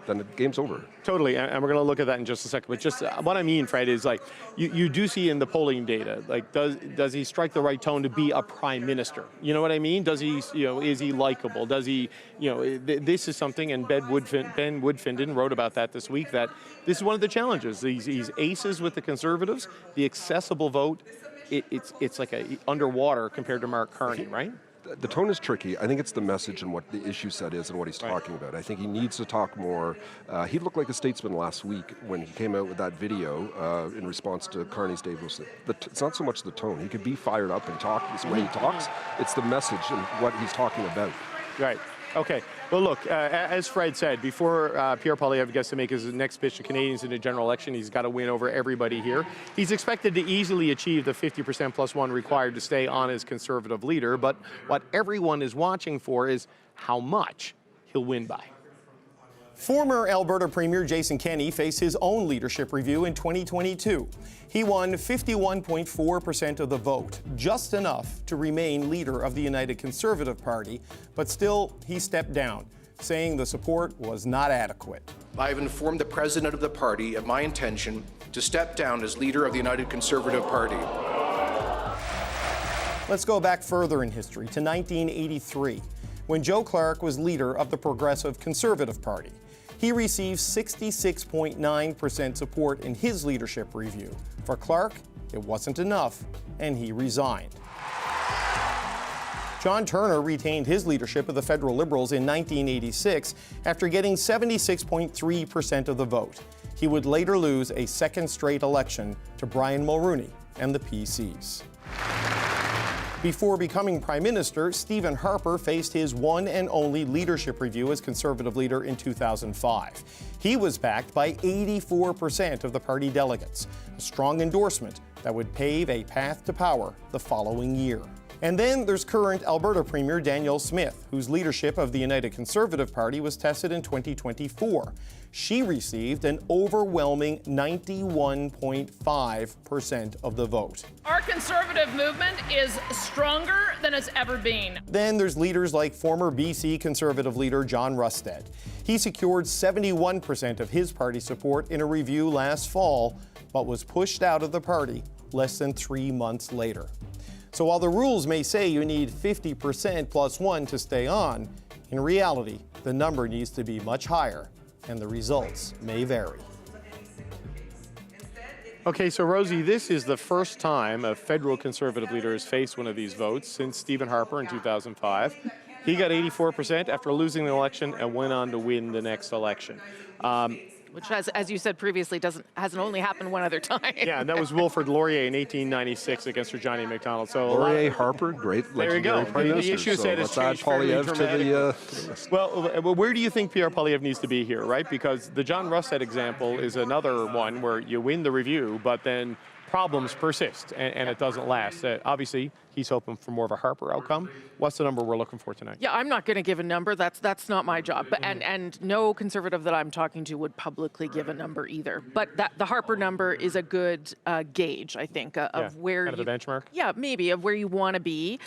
then the game's over. Totally, and we're going to look at that in just a second. But just what I mean, Fred, is like you do see in the polling data, like does he strike the right tone to be a prime minister? You know what I mean? Does he, is he likable? Does he, this is something, and Ben Woodfinden wrote about that this week, that this is one of the challenges. These aces with the Conservatives, the accessible vote, it's like underwater compared to Mark Carney, right? The tone is tricky. I think it's the message and what the issue set is and what he's talking about. I think he needs to talk more. He looked like a statesman last week when he came out with that video in response to Carney's Davos. It's not so much the tone. He could be fired up and talk this way he talks. It's the message and what he's talking about. Right. Okay. Well, look, as Fred said, before Pierre Poilievre gets to make his next pitch to Canadians in the general election, he's got to win over everybody here. He's expected to easily achieve the 50% plus one required to stay on as Conservative leader, but what everyone is watching for is how much he'll win by. Former Alberta Premier Jason Kenney faced his own leadership review in 2022. He won 51.4% of the vote, just enough to remain leader of the United Conservative Party, but still he stepped down, saying the support was not adequate. I have informed the president of the party of my intention to step down as leader of the United Conservative Party. Let's go back further in history to 1983, when Joe Clark was leader of the Progressive Conservative Party. He received 66.9% support in his leadership review. For Clark, it wasn't enough, and he resigned. John Turner retained his leadership of the federal Liberals in 1986 after getting 76.3% of the vote. He would later lose a second straight election to Brian Mulroney and the PCs. Before becoming Prime Minister, Stephen Harper faced his one and only leadership review as Conservative leader in 2005. He was backed by 84% of the party delegates, a strong endorsement that would pave a path to power the following year. And then there's current Alberta Premier Danielle Smith, whose leadership of the United Conservative Party was tested in 2024. She received an overwhelming 91.5% of the vote. Our Conservative movement is stronger than it's ever been. Then there's leaders like former BC Conservative leader John Rustad. He secured 71% of his party support in a review last fall, but was pushed out of the party less than 3 months later. So while the rules may say you need 50% plus one to stay on, in reality, the number needs to be much higher, and the results may vary. Okay, so Rosie, this is the first time a federal Conservative leader has faced one of these votes since Stephen Harper in 2005. He got 84% after losing the election and went on to win the next election. Which, as you said previously, hasn't only happened one other time. Yeah, and that was Wilfrid Laurier in 1896 against Sir Johnny MacDonald. So Laurier, Harper, great legendary prime minister. The issue set has changed fairly dramatically. Well, where do you think Pierre Poilievre needs to be here, right? Because the John Rustad example is another one where you win the review, but then problems persist and it doesn't last. Obviously, he's hoping for more of a Harper outcome. What's the number we're looking for tonight? Yeah, I'm not going to give a number. That's not my job. But, and no Conservative that I'm talking to would publicly give a number either. But the Harper number is a good gauge, I think, of where kind of the benchmark? Yeah, maybe, of where you want to be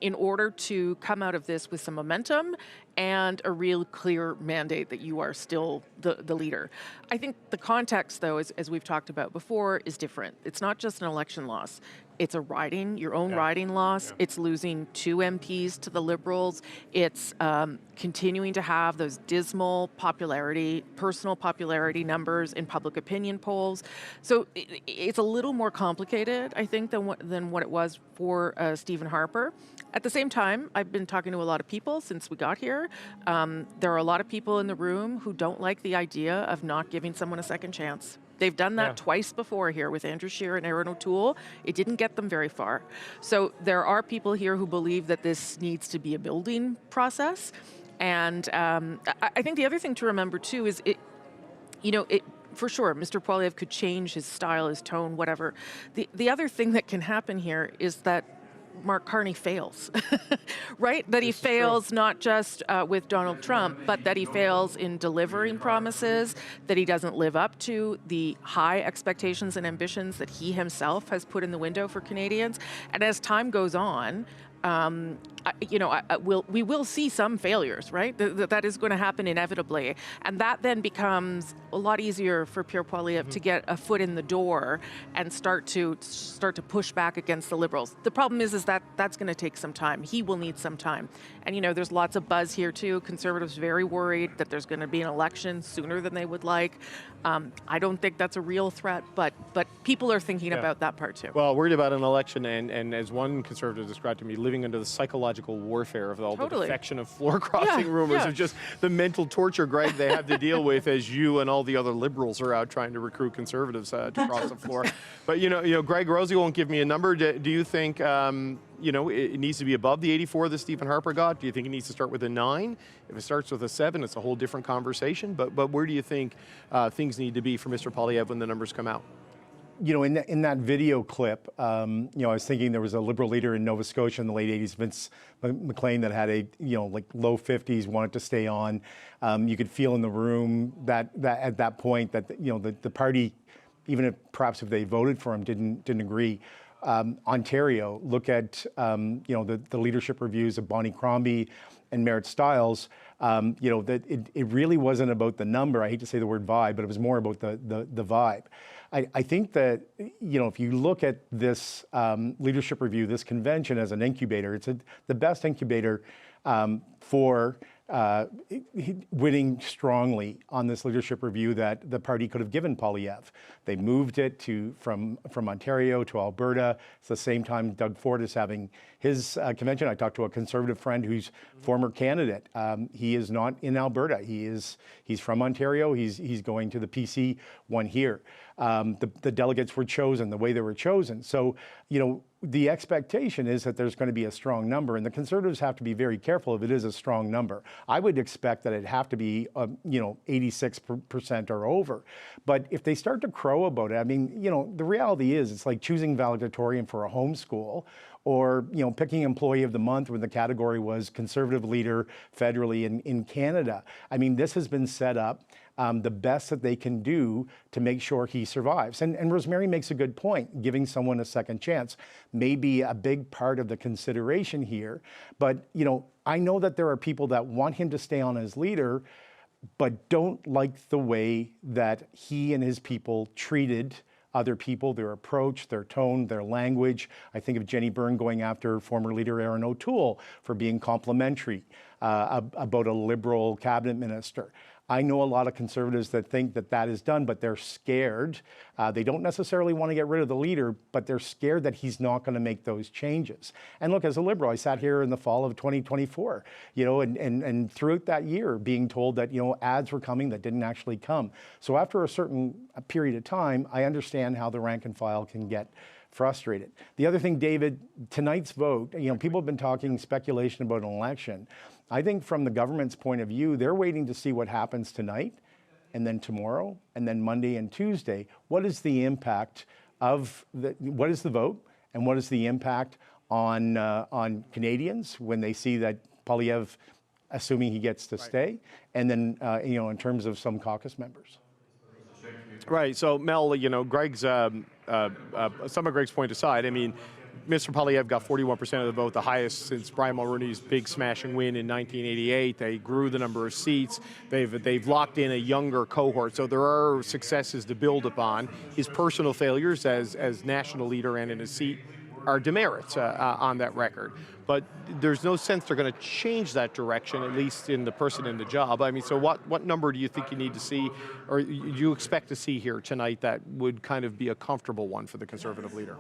in order to come out of this with some momentum and a real clear mandate that you are still the leader. I think the context, though, as we've talked about before, is different. It's not just an election loss. It's a riding, your own riding loss. It's losing 2 MPs to the Liberals. It's continuing to have those dismal personal popularity numbers in public opinion polls. So it's a little more complicated, I think, than what it was for Stephen Harper. At the same time, I've been talking to a lot of people since we got here. There are a lot of people in the room who don't like the idea of not giving someone a second chance. They've done that twice before here with Andrew Scheer and Erin O'Toole. It didn't get them very far. So there are people here who believe that this needs to be a building process. And I think the other thing to remember, too, is for sure, Mr. Poilievre could change his style, his tone, whatever. The other thing that can happen here is that Mark Carney fails, right? That he fails not just with Donald Trump, but that he fails in delivering promises, that he doesn't live up to the high expectations and ambitions that he himself has put in the window for Canadians. And as time goes on, we will see some failures, right? That is going to happen inevitably. And that then becomes a lot easier for Pierre Poilievre to get a foot in the door and start to push back against the Liberals. The problem is that that's going to take some time. He will need some time. And, there's lots of buzz here, too. Conservatives very worried that there's going to be an election sooner than they would like. I don't think that's a real threat, but people are thinking about that part, too. Well, worried about an election, and as one Conservative described to me, living under the psychological warfare of all the defection of floor-crossing rumors, of just the mental torture, Greg, they have to deal with as you and all the other Liberals are out trying to recruit Conservatives to cross the floor. But, Greg, Rosie won't give me a number. Do you think, it needs to be above the 84 that Stephen Harper got? Do you think it needs to start with a 9? If it starts with a 7, it's a whole different conversation. But where do you think things need to be for Mr. Poilievre when the numbers come out? In that video clip, I was thinking there was a Liberal leader in Nova Scotia in the late 80s, Vince McLean, that had a, low 50s, wanted to stay on. You could feel in the room that at that point that, the party, even if perhaps if they voted for him, didn't agree. Ontario, look at, the leadership reviews of Bonnie Crombie and Merritt Stiles, that it really wasn't about the number. I hate to say the word vibe, but it was more about the vibe. I think that, if you look at this leadership review, this convention as an incubator, it's the best incubator for winning strongly on this leadership review that the party could have given Poilievre. They moved it from Ontario to Alberta. It's the same time Doug Ford is having his convention. I talked to a Conservative friend who's former candidate. He is not in Alberta. He's from Ontario. He's going to the PC one here. the delegates were chosen the way they were chosen. So, the expectation is that there's going to be a strong number, and the Conservatives have to be very careful if it is a strong number. I would expect that it'd have to be, 86% or over. But if they start to crow about it, the reality is it's like choosing valedictorian for a homeschool, or picking Employee of the Month when the category was Conservative Leader federally in Canada. This has been set up the best that they can do to make sure he survives. And Rosemary makes a good point. Giving someone a second chance may be a big part of the consideration here. But, I know that there are people that want him to stay on as leader, but don't like the way that he and his people treated other people, their approach, their tone, their language. I think of Jenny Byrne going after former leader Aaron O'Toole for being complimentary about a Liberal cabinet minister. I know a lot of Conservatives that think that that is done, but they're scared. They don't necessarily want to get rid of the leader, but they're scared that he's not going to make those changes. And look, as a Liberal, I sat here in the fall of 2024, and throughout that year being told that, ads were coming that didn't actually come. So after a certain period of time, I understand how the rank and file can get frustrated. The other thing, David, tonight's vote, people have been talking speculation about an election. I think from the government's point of view, they're waiting to see what happens tonight and then tomorrow and then Monday and Tuesday. What is the impact of what is the vote and what is the impact on Canadians when they see that Poilievre, assuming he gets to stay, and then, in terms of some caucus members. Right. So, Mel, Greg's, some of Greg's point aside, Mr. Poilievre got 41% of the vote, the highest since Brian Mulroney's big smashing win in 1988. They grew the number of seats. They've locked in a younger cohort. So there are successes to build upon. His personal failures as national leader and in his seat are demerits on that record. But there's no sense they're going to change that direction, at least in the person in the job. So what number do you think you need to see, or you expect to see here tonight that would kind of be a comfortable one for the Conservative leader?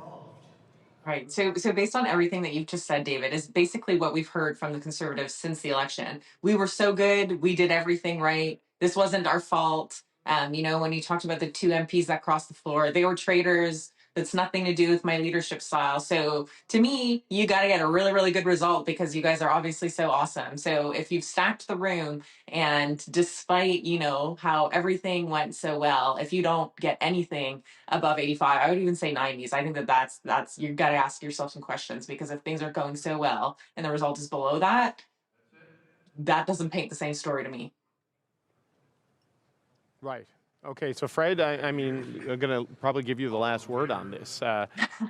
Right. So based on everything that you've just said, David, is basically what we've heard from the Conservatives since the election. We were so good. We did everything right. This wasn't our fault. When you talked about the two MPs that crossed the floor, they were traitors. That's nothing to do with my leadership style. So to me, you got to get a really, really good result because you guys are obviously so awesome. So if you've stacked the room and despite, how everything went so well, if you don't get anything above 85, I would even say 90s. I think that's you've got to ask yourself some questions, because if things are going so well and the result is below that, that doesn't paint the same story to me. Right. Okay, so Fred, I'm going to probably give you the last word on this.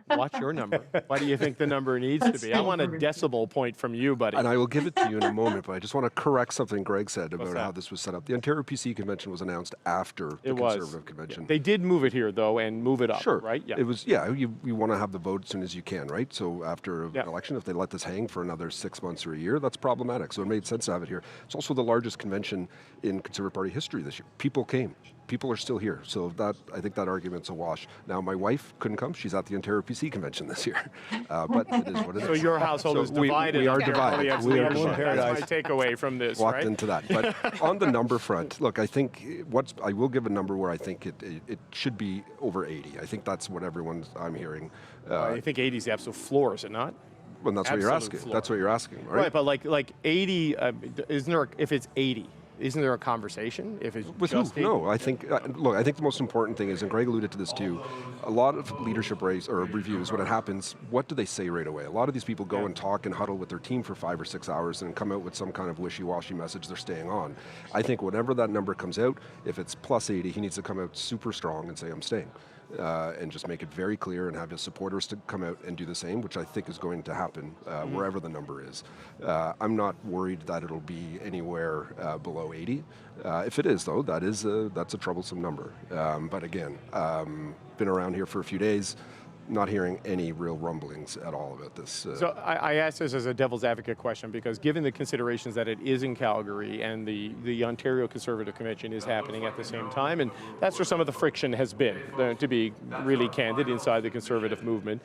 What's your number? What do you think the number needs to be? I want a decibel point from you, buddy. And I will give it to you in a moment, but I just want to correct something Greg said about how this was set up. The Ontario PC convention was announced after the Conservative convention. They did move it here, though, and move it up, sure. Right? Yeah. It was, you want to have the vote as soon as you can, right? So after an election, if they let this hang for another 6 months or a year, that's problematic. So it made sense to have it here. It's also the largest convention in Conservative Party history this year. People came. People are still here, so I think that argument's a wash. Now, my wife couldn't come; she's at the Ontario PC convention this year, but it is what it is. So your household is divided. We are divided. We are divided. That's my takeaway from this. Walked into that, but on the number front, look, I think I will give a number where I think it should be over 80. I think that's what I'm hearing. I think 80 is the absolute floor, is it not? Well, that's what you're asking. Floor. That's what you're asking, right? Right, but like 80, isn't there? If it's 80. Isn't there a conversation if it's with just who? No, I think look. I think the most important thing is, and Greg alluded to this too. A lot of leadership reviews, when it happens, what do they say right away? A lot of these people go and talk and huddle with their team for 5 or 6 hours and come out with some kind of wishy-washy message they're staying on. I think whenever that number comes out, if it's plus 80, he needs to come out super strong and say, I'm staying. And just make it very clear and have his supporters to come out and do the same, which I think is going to happen wherever the number is. I'm not worried that it'll be anywhere below 80. If it is, though, that's a troublesome number. But again, been around here for a few days, not hearing any real rumblings at all about this. So I ask this as a devil's advocate question, because given the considerations that it is in Calgary and the Ontario Conservative Convention is happening at the same time, and that's where some of the friction has been, to be really candid, inside the Conservative movement.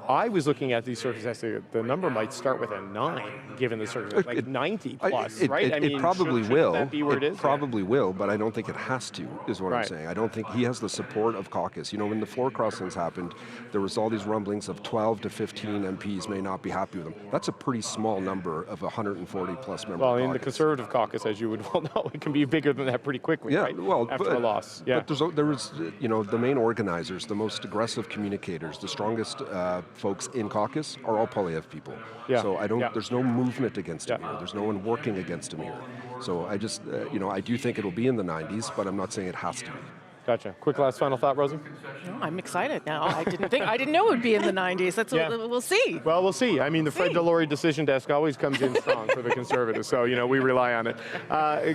I was looking at these circumstances. The number might start with a 9, given the circumstances, like 90 plus, right? It probably will. That be where it is? Probably will, but I don't think it has to, is what I'm saying. I don't think he has the support of caucus. You know, when the floor crossings happened, there was all these rumblings of 12 to 15 MPs may not be happy with him. That's a pretty small number of 140 plus member Well, caucus. in the Conservative caucus, as you would well know, it can be bigger than that pretty quickly, right? Well, after a loss. Yeah. But there was, you know, the main organizers, the most aggressive communicators, the strongest folks in caucus are all Poilievre people. Yeah. So there's no movement against him here. There's no one working against him here. So I just, you know, I do think it'll be in the 90s, but I'm not saying it has to be. Gotcha. Quick last final thought, Rosie? No, I'm excited now. I didn't know it would be in the 90s. That's what we'll see. Well, we'll see. I mean, the Fred Delory decision desk always comes in strong for the Conservatives, so, you know, we rely on it.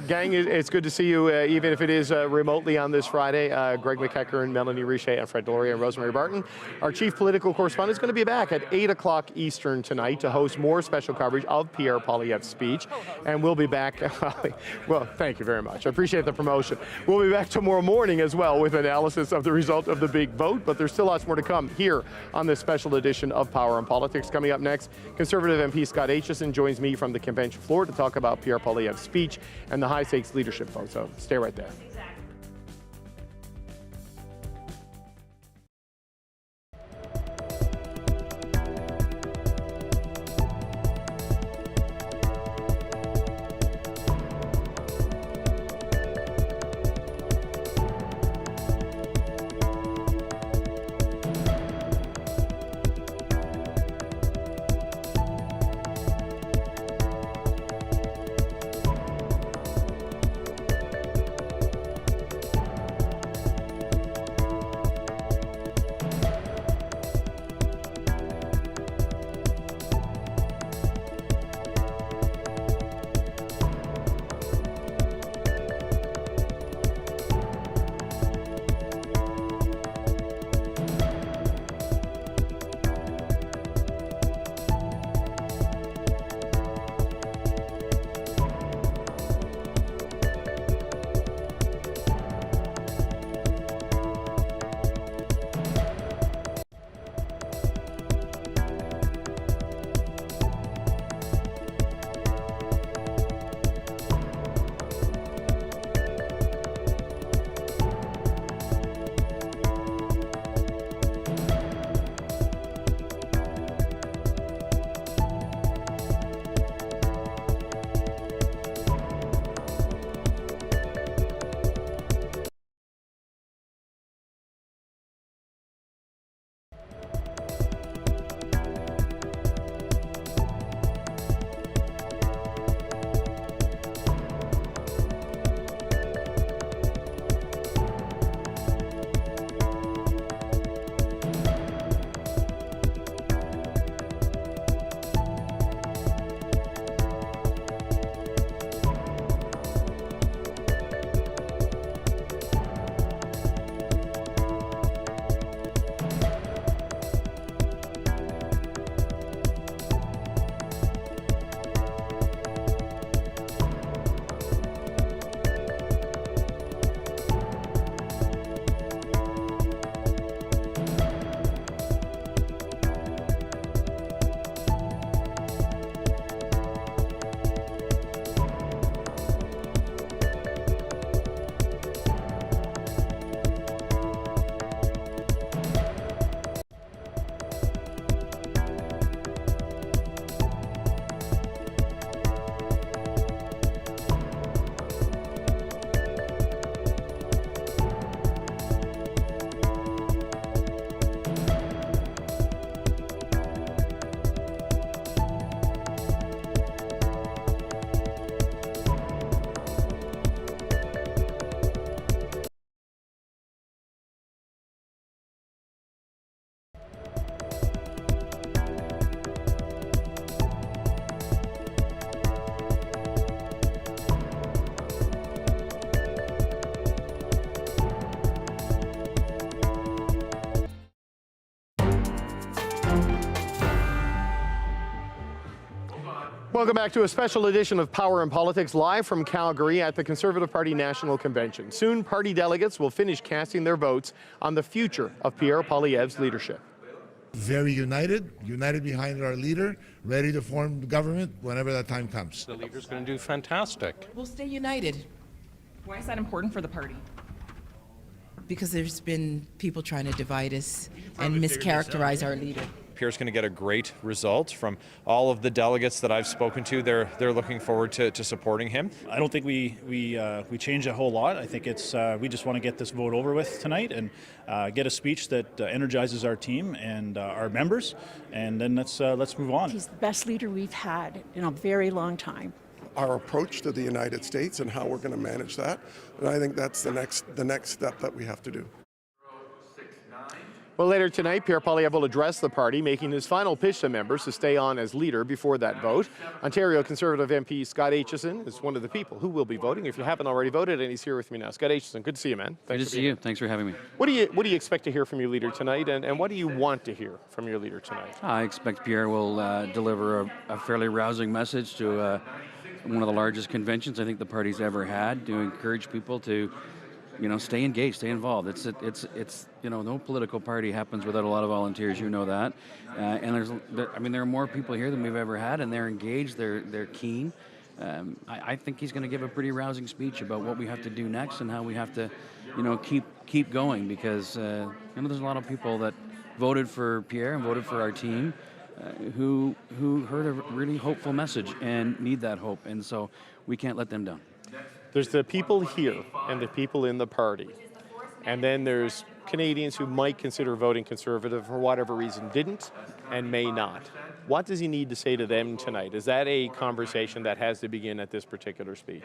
Gang, it's good to see you, even if it is remotely on this Friday. Greg McEachern, Melanie Richer, and Fred Delory, and Rosemary Barton. Our chief political correspondent is going to be back at 8 o'clock Eastern tonight to host more special coverage of Pierre Poilievre's speech, and we'll be back. Well, thank you very much. I appreciate the promotion. We'll be back tomorrow morning as well with analysis of the result of the big vote, but there's still lots more to come here on this special edition of Power and Politics. Coming up next, Conservative MP Scott Aitchison joins me from the convention floor to talk about Pierre Poilievre's speech and the high-stakes leadership vote, so stay right there. Welcome back to a special edition of Power and Politics, live from Calgary at the Conservative Party National Convention. Soon, party delegates will finish casting their votes on the future of Pierre Poilievre's leadership. Very united behind our leader, ready to form government whenever that time comes. The leader's going to do fantastic. We'll stay united. Why is that important for the party? Because there's been people trying to divide us and mischaracterize our leader. Pierre's going to get a great result from all of the delegates that I've spoken to. They're looking forward to supporting him. I don't think we change a whole lot. I think it's we just want to get this vote over with tonight and get a speech that energizes our team and our members, and then let's move on. He's the best leader we've had in a very long time. Our approach to the United States and how we're going to manage that, and I think that's the next step that we have to do. Well, later tonight, Pierre Poilievre will address the party, making his final pitch to members to stay on as leader before that vote. Ontario Conservative MP Scott Aitchison is one of the people who will be voting, if you haven't already voted, and he's here with me now. Scott Aitchison, good to see you, man. Good to see you. Thanks for having me. What do you expect to hear from your leader tonight, and what do you want to hear from your leader tonight? I expect Pierre will deliver a fairly rousing message to one of the largest conventions I think the party's ever had, to encourage people to stay engaged, stay involved. It's no political party happens without a lot of volunteers. You know that, and there are more people here than we've ever had, and they're engaged. They're keen. I think he's going to give a pretty rousing speech about what we have to do next and how we have to, keep going, because there's a lot of people that voted for Pierre and voted for our team, who heard a really hopeful message and need that hope, and so we can't let them down. There's the people here and the people in the party. And then there's Canadians who might consider voting Conservative for whatever reason didn't and may not. What does he need to say to them tonight? Is that a conversation that has to begin at this particular speech?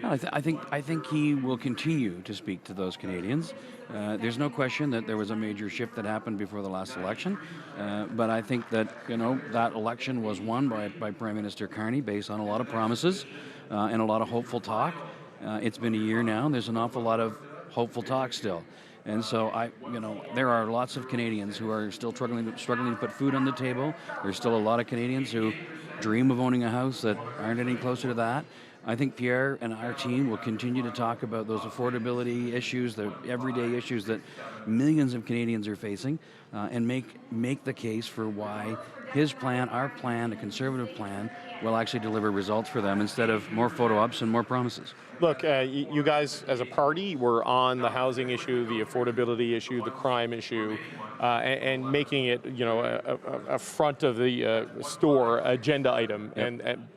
No, I think he will continue to speak to those Canadians. There's no question that there was a major shift that happened before the last election, but I think that that election was won by Prime Minister Carney based on a lot of promises and a lot of hopeful talk. It's been a year now, and there's an awful lot of hopeful talk still. And so there are lots of Canadians who are still struggling to put food on the table. There's still a lot of Canadians who dream of owning a house that aren't any closer to that. I think Pierre and our team will continue to talk about those affordability issues, the everyday issues that millions of Canadians are facing, and make the case for why his plan, our plan, a Conservative plan, will actually deliver results for them instead of more photo ops and more promises. Look, you guys as a party were on the housing issue, the affordability issue, the crime issue, and making it a front of the store agenda item, yep. and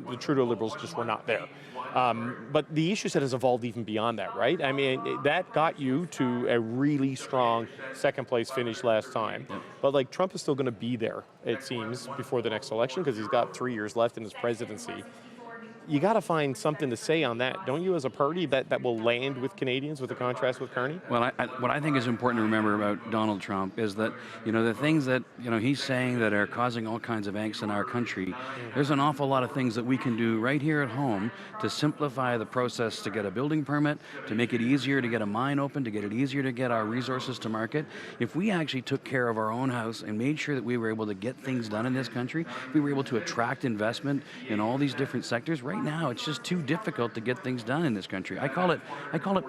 the Trudeau Liberals just were not there. But the issue set has evolved even beyond that, right? I mean, that got you to a really strong second place finish last time. Yep. But Trump is still going to be there, it seems, before the next election, because he's got 3 years left in his presidency. You got to find something to say on that, don't you, as a party that will land with Canadians with the contrast with Carney? Well, what I think is important to remember about Donald Trump is that, the things that, he's saying that are causing all kinds of angst in our country, there's an awful lot of things that we can do right here at home to simplify the process to get a building permit, to make it easier to get a mine open, to get it easier to get our resources to market. If we actually took care of our own house and made sure that we were able to get things done in this country, we were able to attract investment in all these different sectors. Right now, it's just too difficult to get things done in this country. I call it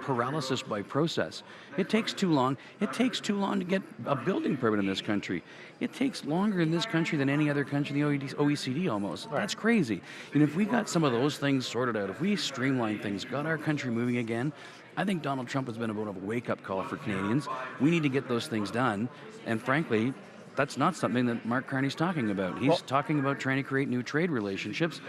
paralysis by process. It takes too long. It takes too long to get a building permit in this country. It takes longer in this country than any other country in the OECD almost. Right. That's crazy. And if we got some of those things sorted out, if we streamlined things, got our country moving again, I think Donald Trump has been about a wake-up call for Canadians. We need to get those things done. And frankly, that's not something that Mark Carney's talking about. He's talking about trying to create new trade relationships.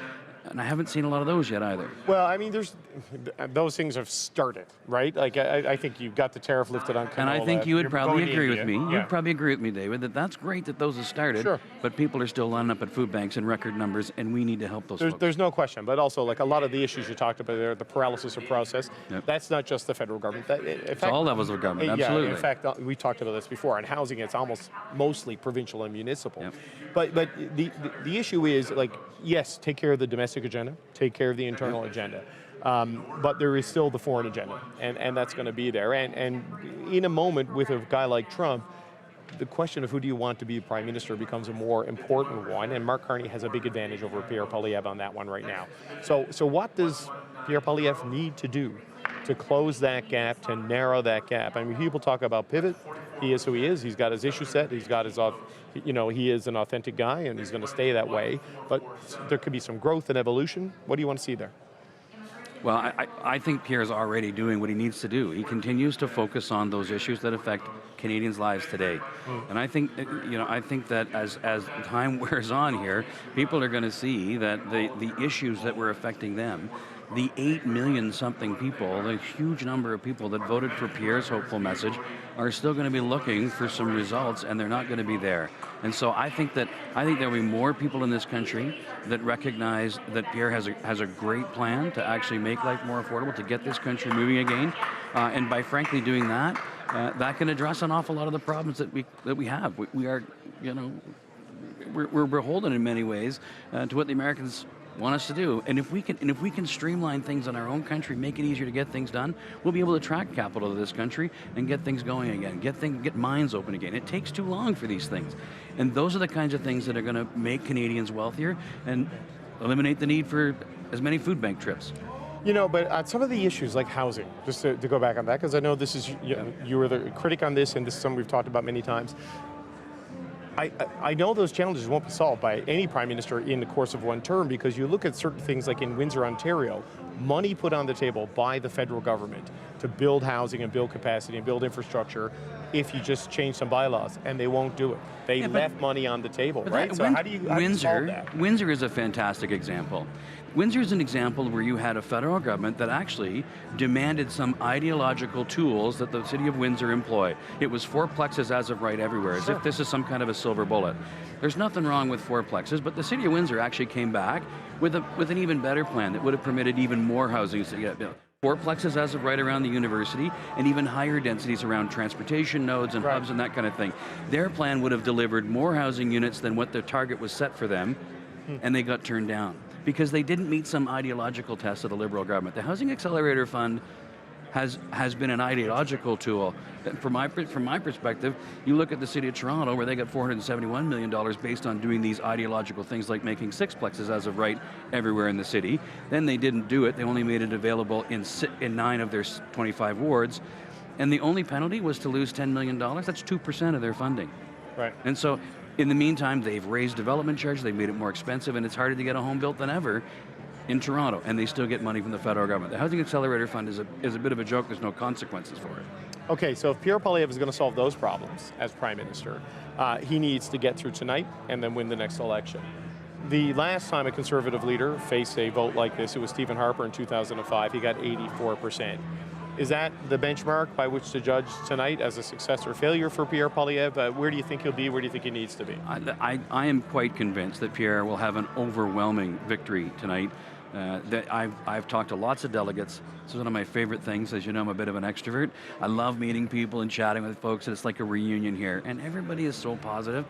And I haven't seen a lot of those yet either. Well, I mean, those things have started, right? I think you've got the tariff lifted on canola. And I think you would probably agree with me. Yeah. You'd probably agree with me, David, that's great that those have started. Sure. But people are still lining up at food banks in record numbers, and we need to help those folks. There's no question. But also, a lot of the issues you talked about there, the paralysis of process, that's not just the federal government. It's all levels of government, absolutely. Yeah, in fact, we talked about this before. On housing, it's almost mostly provincial and municipal. Yep. But the issue is, yes, take care of the domestic agenda, take care of the internal agenda. But there is still the foreign agenda, and that's going to be there. And in a moment with a guy like Trump, the question of who do you want to be Prime Minister becomes a more important one, and Mark Carney has a big advantage over Pierre Poilievre on that one right now. So what does Pierre Poilievre need to do to close that gap, to narrow that gap. I mean, people talk about pivot. He is who he is. He's got his issue set. He's got his, he is an authentic guy, and he's going to stay that way. But there could be some growth and evolution. What do you want to see there? Well, I think Pierre's already doing what he needs to do. He continues to focus on those issues that affect Canadians' lives today. And I think, I think that as time wears on here, people are going to see that the issues that were affecting them, the 8 million something people, the huge number of people that voted for Pierre's hopeful message, are still going to be looking for some results, and they're not going to be there. And so I think there'll be more people in this country that recognize that Pierre has a great plan to actually make life more affordable, to get this country moving again, and by frankly doing that, that can address an awful lot of the problems that we have. We are, we're beholden in many ways to what the Americans want us to do, and if we can streamline things in our own country, make it easier to get things done, we'll be able to attract capital to this country and get things going again, get mines open again. It takes too long for these things, and those are the kinds of things that are going to make Canadians wealthier and eliminate the need for as many food bank trips. But on some of the issues like housing, just to go back on that, because I know this is you were the critic on this, and this is something we've talked about many times. I know those challenges won't be solved by any prime minister in the course of one term, because you look at certain things like in Windsor, Ontario, money put on the table by the federal government to build housing and build capacity and build infrastructure if you just change some bylaws, and they won't do it. They left money on the table, right? So how do you solve that? Windsor is a fantastic example. Windsor is an example where you had a federal government that actually demanded some ideological tools that the city of Windsor employ. It was fourplexes as of right everywhere, as if this is some kind of a silver bullet. There's nothing wrong with fourplexes, but the city of Windsor actually came back with an even better plan that would have permitted even more housing to get built. Fourplexes as of right around the university, and even higher densities around transportation nodes and hubs and that kind of thing. Their plan would have delivered more housing units than what their target was set for them, and they got turned down because they didn't meet some ideological test of the Liberal government. The Housing Accelerator Fund has been an ideological tool. From my perspective, you look at the City of Toronto, where they got $471 million based on doing these ideological things like making sixplexes as of right everywhere in the city. Then they didn't do it. They only made it available in 9 of their 25 wards. And the only penalty was to lose $10 million. That's 2% of their funding. Right. And so in the meantime, they've raised development charges, they've made it more expensive, and it's harder to get a home built than ever in Toronto, and they still get money from the federal government. The Housing Accelerator Fund is a bit of a joke. There's no consequences for it. Okay, so if Pierre Poilievre is going to solve those problems as Prime Minister, he needs to get through tonight and then win the next election. The last time a Conservative leader faced a vote like this, it was Stephen Harper in 2005. He got 84%. Is that the benchmark by which to judge tonight as a success or failure for Pierre Poilievre? Where do you think he'll be? Where do you think he needs to be? I am quite convinced that Pierre will have an overwhelming victory tonight. I've talked to lots of delegates. This is one of my favorite things. As you know, I'm a bit of an extrovert. I love meeting people and chatting with folks, and it's like a reunion here. And everybody is so positive.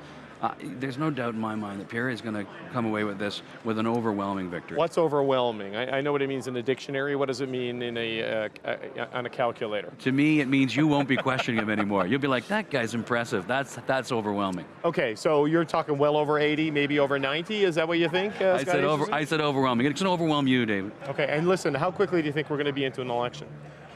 There's no doubt in my mind that Pierre is going to come away with this with an overwhelming victory. What's overwhelming? I know what it means in a dictionary. What does it mean in on a calculator? To me, it means you won't be questioning him anymore. You'll be like, that guy's impressive. That's overwhelming. Okay, so you're talking well over 80, maybe over 90. Is that what you think? I said overwhelming. It's going to overwhelm you, David. Okay, and listen, how quickly do you think we're going to be into an election?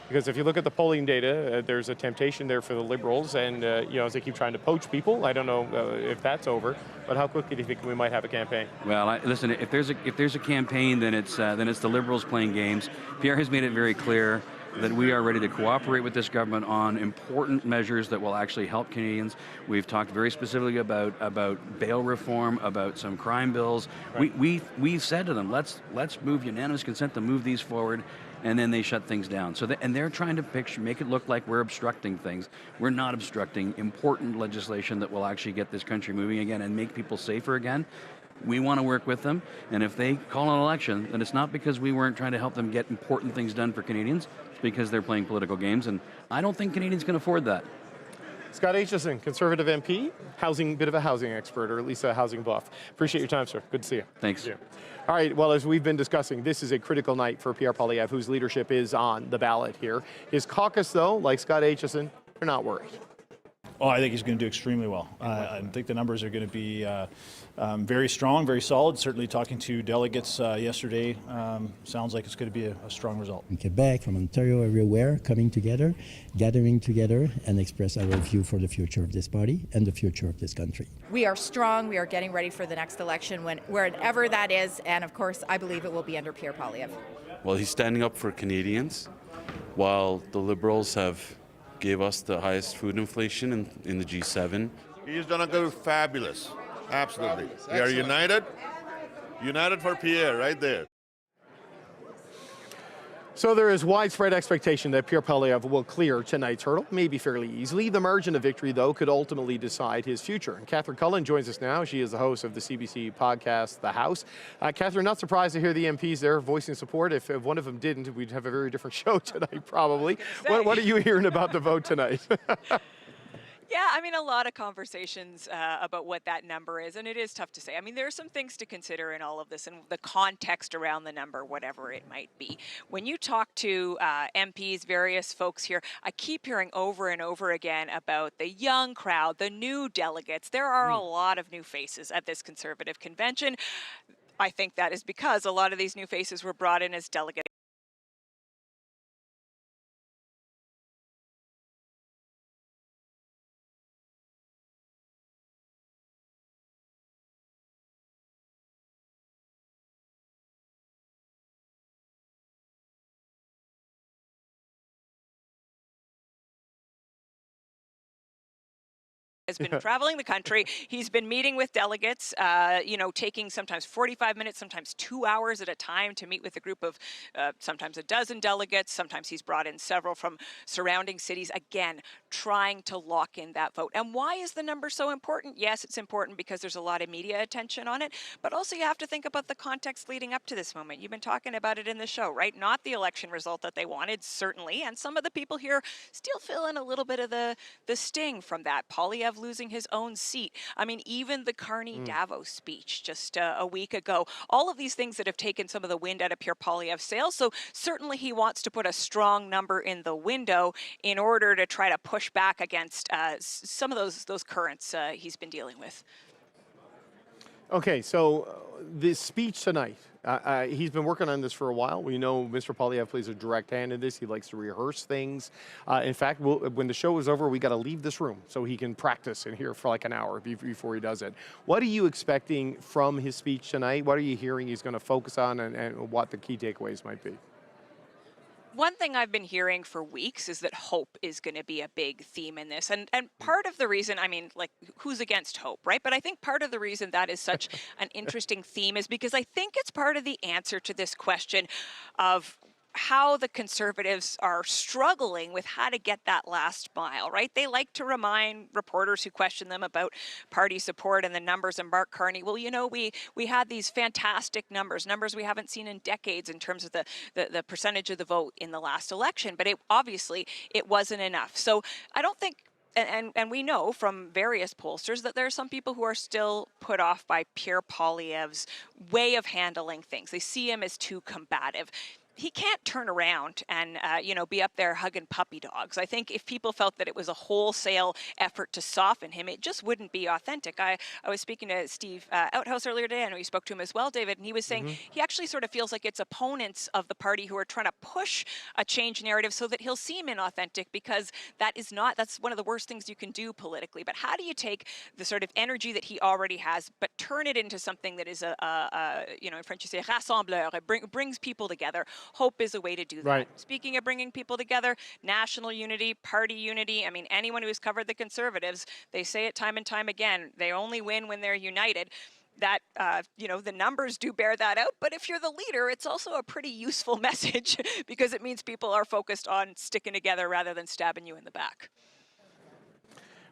Because if you look at the polling data, there's a temptation there for the Liberals, and as they keep trying to poach people, I don't know if that's over. But how quickly do you think we might have a campaign? Well, listen, if there's a campaign, then it's the Liberals playing games. Pierre has made it very clear that we are ready to cooperate with this government on important measures that will actually help Canadians. We've talked very specifically about bail reform, about some crime bills. Right. We've said to them, let's move unanimous consent to move these forward. And then they shut things down. So they're trying to make it look like we're obstructing things. We're not obstructing important legislation that will actually get this country moving again and make people safer again. We want to work with them, and if they call an election, then it's not because we weren't trying to help them get important things done for Canadians. It's because they're playing political games, and I don't think Canadians can afford that. Scott Aitchison, Conservative MP, bit of a housing expert, or at least a housing buff. Appreciate your time, sir. Good to see you. Thanks. Yeah. All right, well, as we've been discussing, this is a critical night for Pierre Poilievre, whose leadership is on the ballot here. His caucus, though, like Scott Aitchison, they're not worried. Oh, I think he's going to do extremely well. I think the numbers are going to be very strong, very solid. Certainly talking to delegates yesterday, sounds like it's going to be a strong result. From Quebec, from Ontario, everywhere, coming together, gathering together, and express our view for the future of this party and the future of this country. We are strong. We are getting ready for the next election, whenever that is. And of course, I believe it will be under Pierre Poilievre. Well, he's standing up for Canadians, while the Liberals have gave us the highest food inflation in the G7. He's done a good, fabulous. Absolutely. We are united. United for Pierre, right there. So there is widespread expectation that Pierre Poilievre will clear tonight's hurdle, maybe fairly easily. The margin of victory, though, could ultimately decide his future. And Catherine Cullen joins us now. She is the host of the CBC podcast, The House. Catherine, not surprised to hear the MPs there voicing support. If one of them didn't, we'd have a very different show tonight, probably. What are you hearing about the vote tonight? Yeah, I mean, a lot of conversations about what that number is, and it is tough to say. I mean, there are some things to consider in all of this and the context around the number, whatever it might be. When you talk to MPs, various folks here, I keep hearing over and over again about the young crowd, the new delegates. There are a lot of new faces at this Conservative convention. I think that is because a lot of these new faces were brought in as delegates. Has been traveling the country. He's been meeting with delegates, taking sometimes 45 minutes, sometimes 2 hours at a time to meet with a group of sometimes a dozen delegates. Sometimes he's brought in several from surrounding cities, again, trying to lock in that vote. And why is the number so important? Yes, it's important because there's a lot of media attention on it, but also you have to think about the context leading up to this moment. You've been talking about it in the show, right? Not the election result that they wanted, certainly, and some of the people here still feeling a little bit of the sting from that. Poilievre losing his own seat. I mean, even the Carney Davos speech just a week ago, all of these things that have taken some of the wind out of Pierre Poilievre's sails. So certainly he wants to put a strong number in the window in order to try to push back against some of those currents he's been dealing with. Okay, so this speech tonight, he's been working on this for a while. We know Mr. Poilievre plays a direct hand in this. He likes to rehearse things. In fact, when the show is over, we got to leave this room so he can practice in here for like an hour before he does it. What are you expecting from his speech tonight? What are you hearing he's going to focus on, and what the key takeaways might be? One thing I've been hearing for weeks is that hope is going to be a big theme in this. And part of the reason, I mean, like, who's against hope, right? But I think part of the reason that is such an interesting theme is because I think it's part of the answer to this question of how the Conservatives are struggling with how to get that last mile, right? They like to remind reporters who question them about party support and the numbers and Mark Carney. Well, you know, we had these fantastic numbers we haven't seen in decades in terms of the percentage of the vote in the last election, but obviously it wasn't enough. So I don't think, and we know from various pollsters that there are some people who are still put off by Pierre Poilievre's way of handling things. They see him as too combative. He can't turn around and, be up there hugging puppy dogs. I think if people felt that it was a wholesale effort to soften him, it just wouldn't be authentic. I was speaking to Steve Outhouse earlier today, and we spoke to him as well, David, and he was saying he actually sort of feels like it's opponents of the party who are trying to push a change narrative so that he'll seem inauthentic, because that's one of the worst things you can do politically. But how do you take the sort of energy that he already has, but turn it into something that is in French you say rassembleur, it brings people together. Hope is a way to do that. Right. Speaking of bringing people together, national unity, party unity. I mean, anyone who's covered the Conservatives, they say it time and time again, they only win when they're united. That, the numbers do bear that out. But if you're the leader, it's also a pretty useful message because it means people are focused on sticking together rather than stabbing you in the back.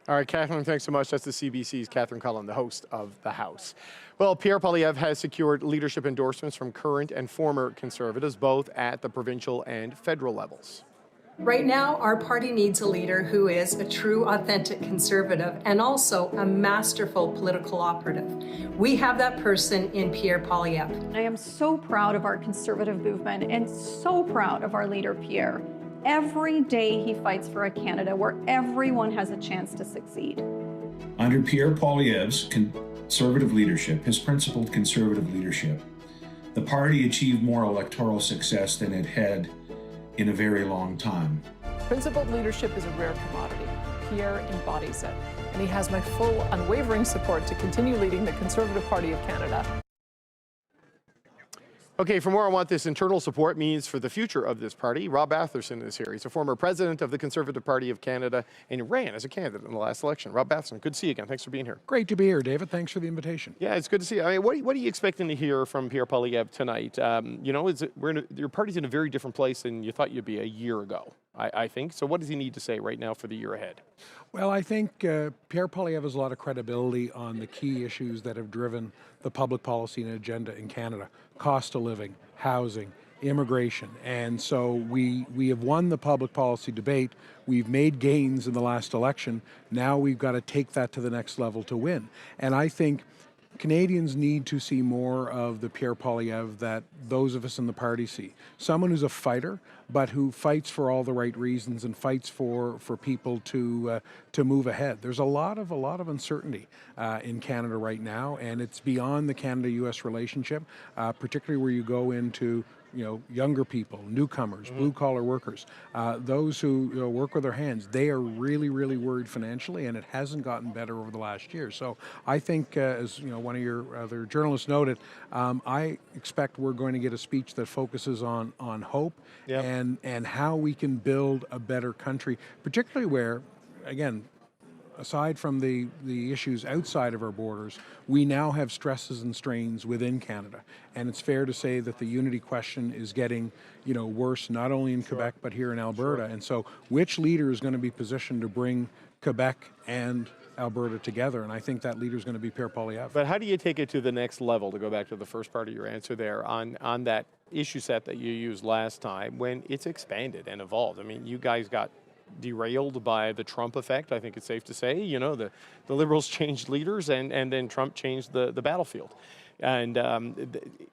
All right, Catherine, thanks so much. That's the CBC's Catherine Cullen, the host of The House. Well, Pierre Poilievre has secured leadership endorsements from current and former Conservatives, both at the provincial and federal levels. Right now, our party needs a leader who is a true, authentic Conservative and also a masterful political operative. We have that person in Pierre Poilievre. I am so proud of our Conservative movement and so proud of our leader, Pierre. every day he fights for a Canada where everyone has a chance to succeed. Under Pierre Poilievre's conservative leadership, his principled conservative leadership, the party achieved more electoral success than it had in a very long time. Principled leadership is a rare commodity. Pierre embodies it, and he has my full, unwavering support to continue leading the Conservative Party of Canada. Okay, for more on what this internal support means for the future of this party, Rob Batherson is here. He's a former president of the Conservative Party of Canada and ran as a candidate in the last election. Rob Batherson, good to see you again. Thanks for being here. Great to be here, David. Thanks for the invitation. Yeah, it's good to see you. I mean, what are you expecting to hear from Pierre Poilievre tonight? You know, your party's in a very different place than you thought you'd be a year ago, I think. So what does he need to say right now for the year ahead? Well, I think Pierre Poilievre has a lot of credibility on the key issues that have driven the public policy and agenda in Canada. Cost of living, housing, immigration. And so we have won the public policy debate. We've made gains in the last election. Now we've got to take that to the next level to win. And I think Canadians need to see more of the Pierre Poilievre that those of us in the party see. Someone who's a fighter, but who fights for all the right reasons and fights for people to move ahead. There's a lot of uncertainty in Canada right now, and it's beyond the Canada-U.S. relationship, particularly where you go into younger people, newcomers, blue-collar workers, those who work with their hands. They are really, really worried financially, and it hasn't gotten better over the last year. So I think, as one of your other journalists noted, I expect we're going to get a speech that focuses on hope and how we can build a better country, particularly where, again, aside from the issues outside of our borders, we now have stresses and strains within Canada. And it's fair to say that the unity question is getting, worse, not only in Quebec, but here in Alberta. And so which leader is going to be positioned to bring Quebec and Alberta together? And I think that leader is going to be Pierre Poilievre. But how do you take it to the next level, to go back to the first part of your answer there, on that issue set that you used last time, when it's expanded and evolved? I mean, you guys got derailed by the Trump effect, I think it's safe to say. The Liberals changed leaders and then Trump changed the battlefield. And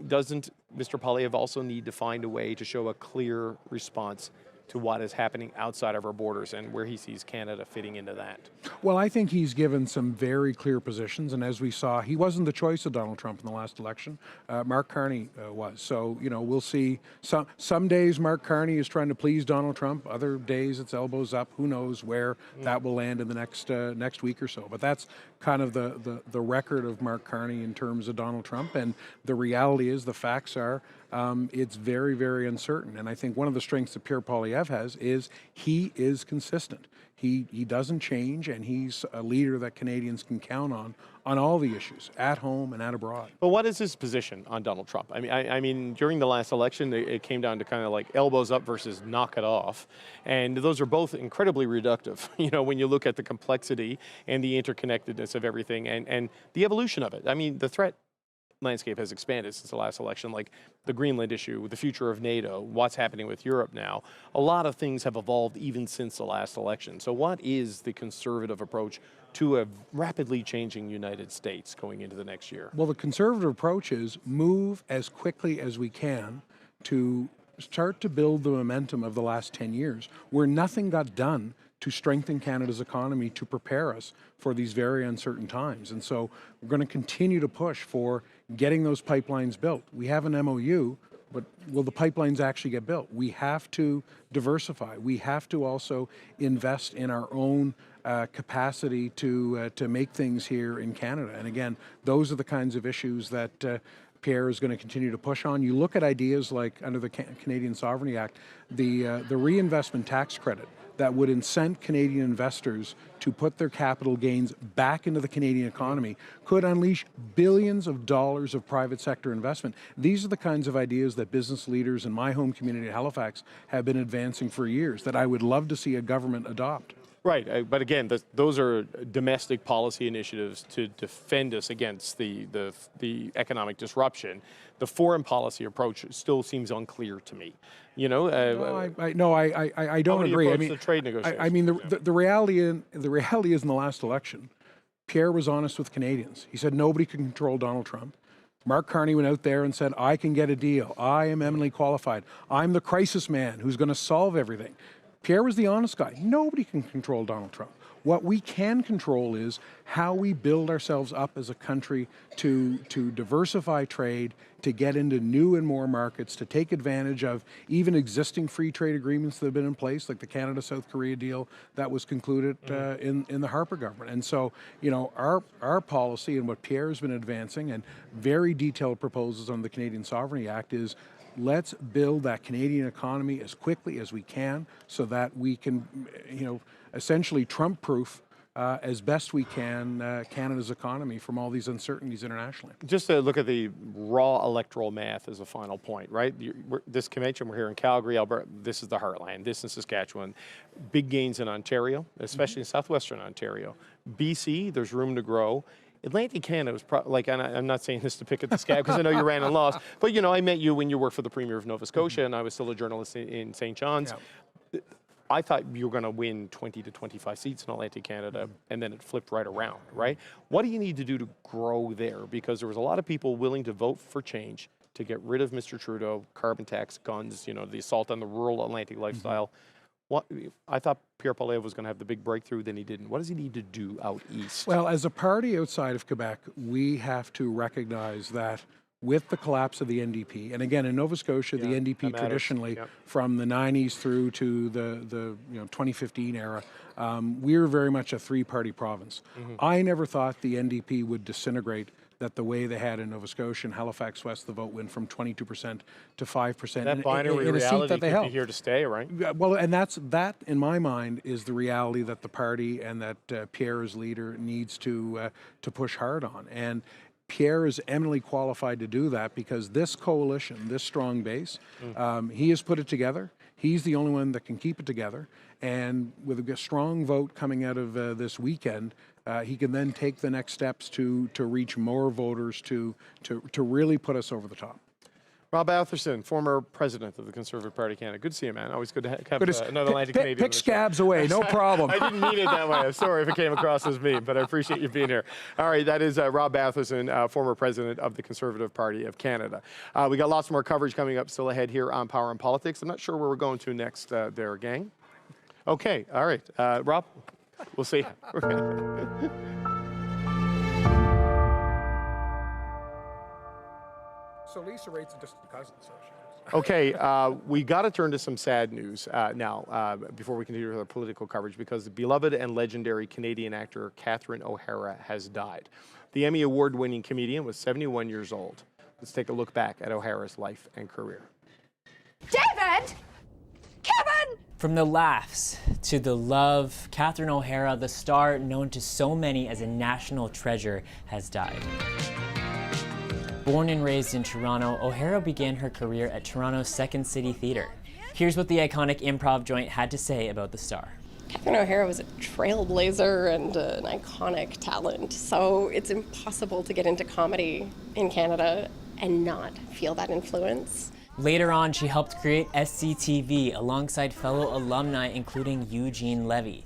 doesn't Mr. Poilievre also need to find a way to show a clear response to what is happening outside of our borders and where he sees Canada fitting into that? Well, I think he's given some very clear positions, and as we saw, he wasn't the choice of Donald Trump in the last election. Mark Carney was. So, we'll see. Some days Mark Carney is trying to please Donald Trump. Other days it's elbows up. Who knows where that will land in the next week or so. But that's kind of the record of Mark Carney in terms of Donald Trump. And the reality is, the facts are, it's very, very uncertain. And I think one of the strengths that Pierre Poilievre has is he is consistent. He doesn't change, and he's a leader that Canadians can count on all the issues, at home and at abroad. But what is his position on Donald Trump? I mean, during the last election, it came down to kind of like elbows up versus knock it off. And those are both incredibly reductive, when you look at the complexity and the interconnectedness of everything and the evolution of it. I mean, the threat landscape has expanded since the last election, like the Greenland issue, the future of NATO, what's happening with Europe now. A lot of things have evolved even since the last election. So what is the conservative approach to a rapidly changing United States going into the next year? Well, the conservative approach is move as quickly as we can to start to build the momentum of the last 10 years, where nothing got done to strengthen Canada's economy to prepare us for these very uncertain times. And so we're going to continue to push for getting those pipelines built. We have an MOU, but will the pipelines actually get built? We have to diversify. We have to also invest in our own capacity to make things here in Canada. And again, those are the kinds of issues that Pierre is going to continue to push on. You look at ideas like under the Canadian Sovereignty Act, the reinvestment tax credit that would incent Canadian investors to put their capital gains back into the Canadian economy could unleash billions of dollars of private sector investment. These are the kinds of ideas that business leaders in my home community of Halifax have been advancing for years that I would love to see a government adopt. Right, but again, those are domestic policy initiatives to defend us against the economic disruption. The foreign policy approach still seems unclear to me. I don't agree. I mean, the trade negotiations. I mean, the reality is, in the last election, Pierre was honest with Canadians. He said nobody can control Donald Trump. Mark Carney went out there and said, I can get a deal. I am eminently qualified. I'm the crisis man who's going to solve everything. Pierre was the honest guy. Nobody can control Donald Trump. What we can control is how we build ourselves up as a country to diversify trade, to get into new and more markets, to take advantage of even existing free trade agreements that have been in place, like the Canada-South Korea deal that was concluded in the Harper government. And so, you know, our policy and what Pierre has been advancing, and very detailed proposals on the Canadian Sovereignty Act, is let's build that Canadian economy as quickly as we can so that we can, you know, essentially Trump-proof as best we can Canada's economy from all these uncertainties internationally. Just to look at the raw electoral math as a final point, right? This convention, we're here in Calgary, Alberta, this is the heartland, this is Saskatchewan. Big gains in Ontario, especially in southwestern Ontario. BC, there's room to grow. Atlantic Canada was like, and I'm not saying this to pick at the scab because I know you ran and lost, but you know, I met you when you worked for the Premier of Nova Scotia and I was still a journalist in St. John's. Yeah. I thought you were going to win 20 to 25 seats in Atlantic Canada, and then it flipped right around, right? What do you need to do to grow there? Because there was a lot of people willing to vote for change to get rid of Mr. Trudeau, carbon tax, guns, you know, the assault on the rural Atlantic lifestyle. What, I thought Pierre Poilievre was going to have the big breakthrough, then he didn't. What does he need to do out east? Well, as a party outside of Quebec, we have to recognize that with the collapse of the NDP, and again in Nova Scotia, the NDP traditionally from the 90s through to the 2015 era, we were very much a three-party province. I never thought the NDP would disintegrate that the way they had in Nova Scotia and Halifax West, the vote went from 22% to 5%. That binary in a seat that they held. Be here to stay, right? Well, and that, in my mind, is the reality that the party and that Pierre as leader needs to push hard on. And Pierre is eminently qualified to do that because this coalition, this strong base, he has put it together. He's the only one that can keep it together. And with a strong vote coming out of this weekend, he can then take the next steps to reach more voters to really put us over the top. Rob Atherson, former president of the Conservative Party of Canada. Good to see you, man. Always good to have another Atlantic Canadian. Pick scabs away, no problem. I didn't mean it that way. I'm sorry if it came across as mean, but I appreciate you being here. All right, that is Rob Atherson, former president of the Conservative Party of Canada. We got lots more coverage coming up still ahead here on Power and Politics. I'm not sure where we're going to next there, gang. Okay, all right. Rob, we'll see. So Lisa Rate's a distant cousin, so she is. Okay, we got to turn to some sad news now before we continue with our political coverage, because the beloved and legendary Canadian actor Catherine O'Hara has died. The Emmy Award-winning comedian was 71 years old. Let's take a look back at O'Hara's life and career. David! Kevin! From the laughs to the love, Catherine O'Hara, the star known to so many as a national treasure, has died. Born and raised in Toronto, O'Hara began her career at Toronto's Second City Theatre. Here's what the iconic improv joint had to say about the star. Catherine O'Hara was a trailblazer and an iconic talent, so it's impossible to get into comedy in Canada and not feel that influence. Later on, she helped create SCTV alongside fellow alumni, including Eugene Levy.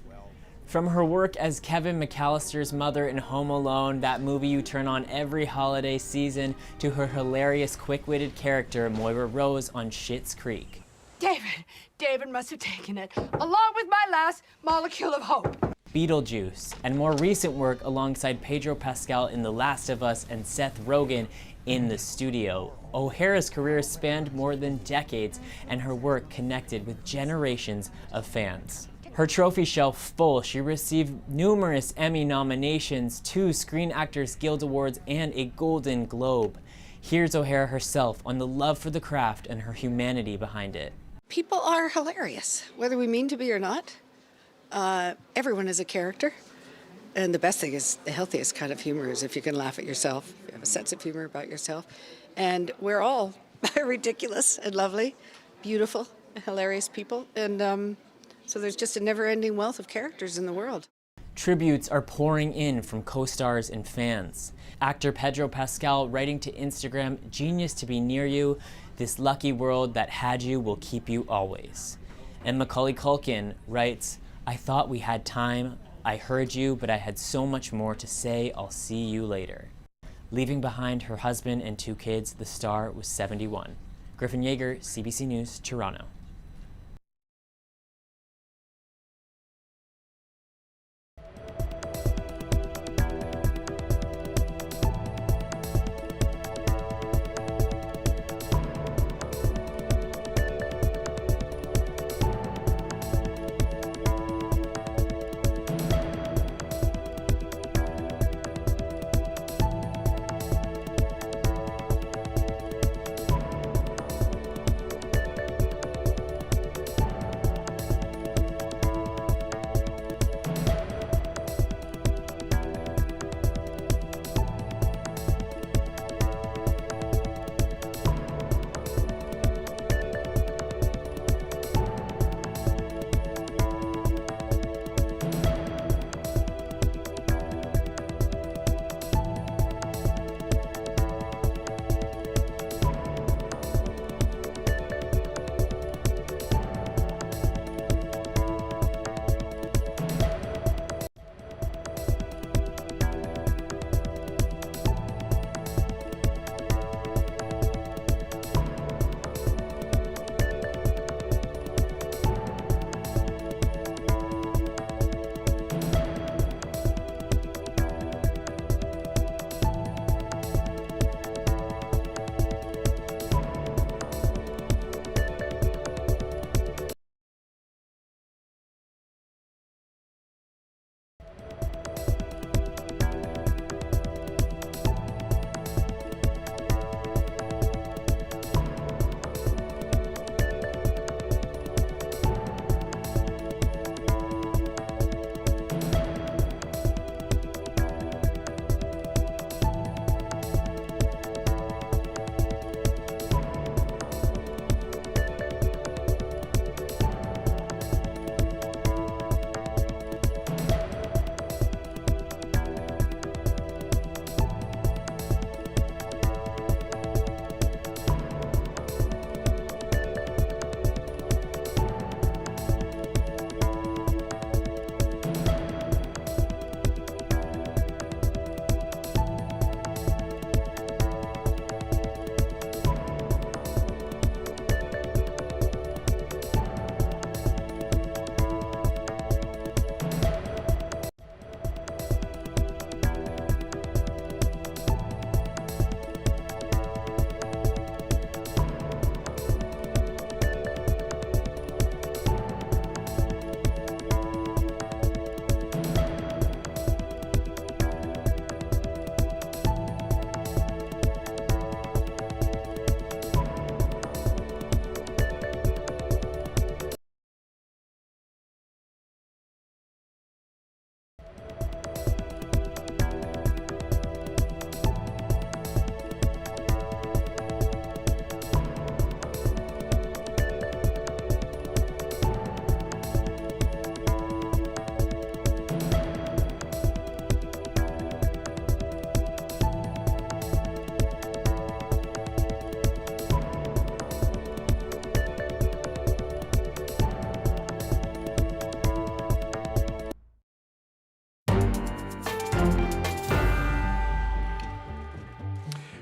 From her work as Kevin McAllister's mother in Home Alone, that movie you turn on every holiday season, to her hilarious, quick-witted character Moira Rose on Schitt's Creek. David must have taken it, along with my last molecule of hope. Beetlejuice, and more recent work alongside Pedro Pascal in The Last of Us and Seth Rogen in The Studio. O'Hara's career spanned more than decades, and her work connected with generations of fans. Her trophy shelf full, she received numerous Emmy nominations, 2 Screen Actors Guild Awards, and a Golden Globe. Here's O'Hara herself on the love for the craft and her humanity behind it. People are hilarious, whether we mean to be or not. Everyone is a character. And the best thing is, the healthiest kind of humor is if you can laugh at yourself, if you have a sense of humor about yourself. And we're all ridiculous and lovely, beautiful, hilarious people. And so there's just a never-ending wealth of characters in the world. Tributes are pouring in from co-stars and fans. Actor Pedro Pascal writing to Instagram, "Genius to be near you. This lucky world that had you will keep you always." And Macaulay Culkin writes, "I thought we had time. I heard you, but I had so much more to say. I'll see you later." Leaving behind her husband and 2 kids, the star was 71. Griffin Yeager, CBC News, Toronto.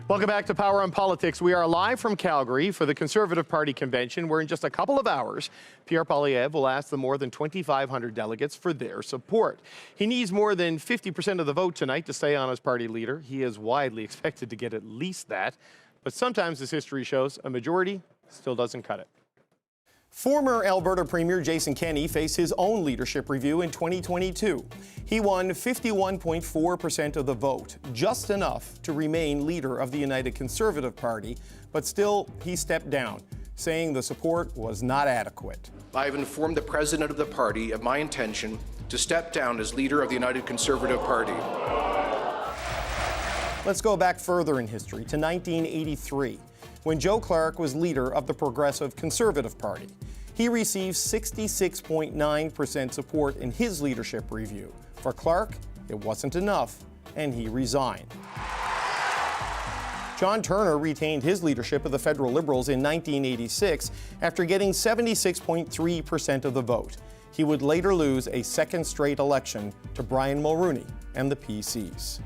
Welcome back to Power on Politics. We are live from Calgary for the Conservative Party convention, where in just a couple of hours, Pierre Poilievre will ask the more than 2,500 delegates for their support. He needs more than 50% of the vote tonight to stay on as party leader. He is widely expected to get at least that, but sometimes, as history shows, a majority still doesn't cut it. Former Alberta Premier Jason Kenney faced his own leadership review in 2022. He won 51.4% of the vote, just enough to remain leader of the United Conservative Party, but still he stepped down, saying the support was not adequate. I have informed the president of the party of my intention to step down as leader of the United Conservative Party. Let's go back further in history to 1983. When Joe Clark was leader of the Progressive Conservative Party. He received 66.9% support in his leadership review. For Clark, it wasn't enough, and he resigned. John Turner retained his leadership of the federal Liberals in 1986 after getting 76.3% of the vote. He would later lose a second straight election to Brian Mulroney and the PCs.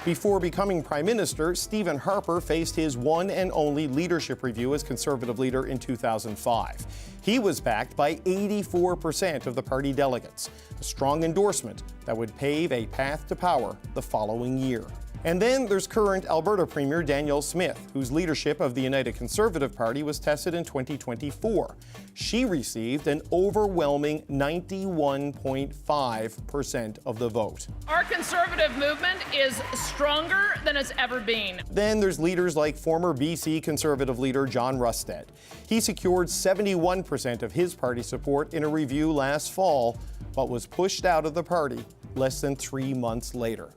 Before becoming Prime Minister, Stephen Harper faced his one and only leadership review as Conservative leader in 2005. He was backed by 84% of the party delegates, a strong endorsement that would pave a path to power the following year. And then there's current Alberta Premier Danielle Smith, whose leadership of the United Conservative Party was tested in 2024. She received an overwhelming 91.5% of the vote. Our Conservative movement is stronger than it's ever been. Then there's leaders like former BC Conservative leader John Rustad. He secured 71% of his party support in a review last fall, but was pushed out of the party less than 3 months later.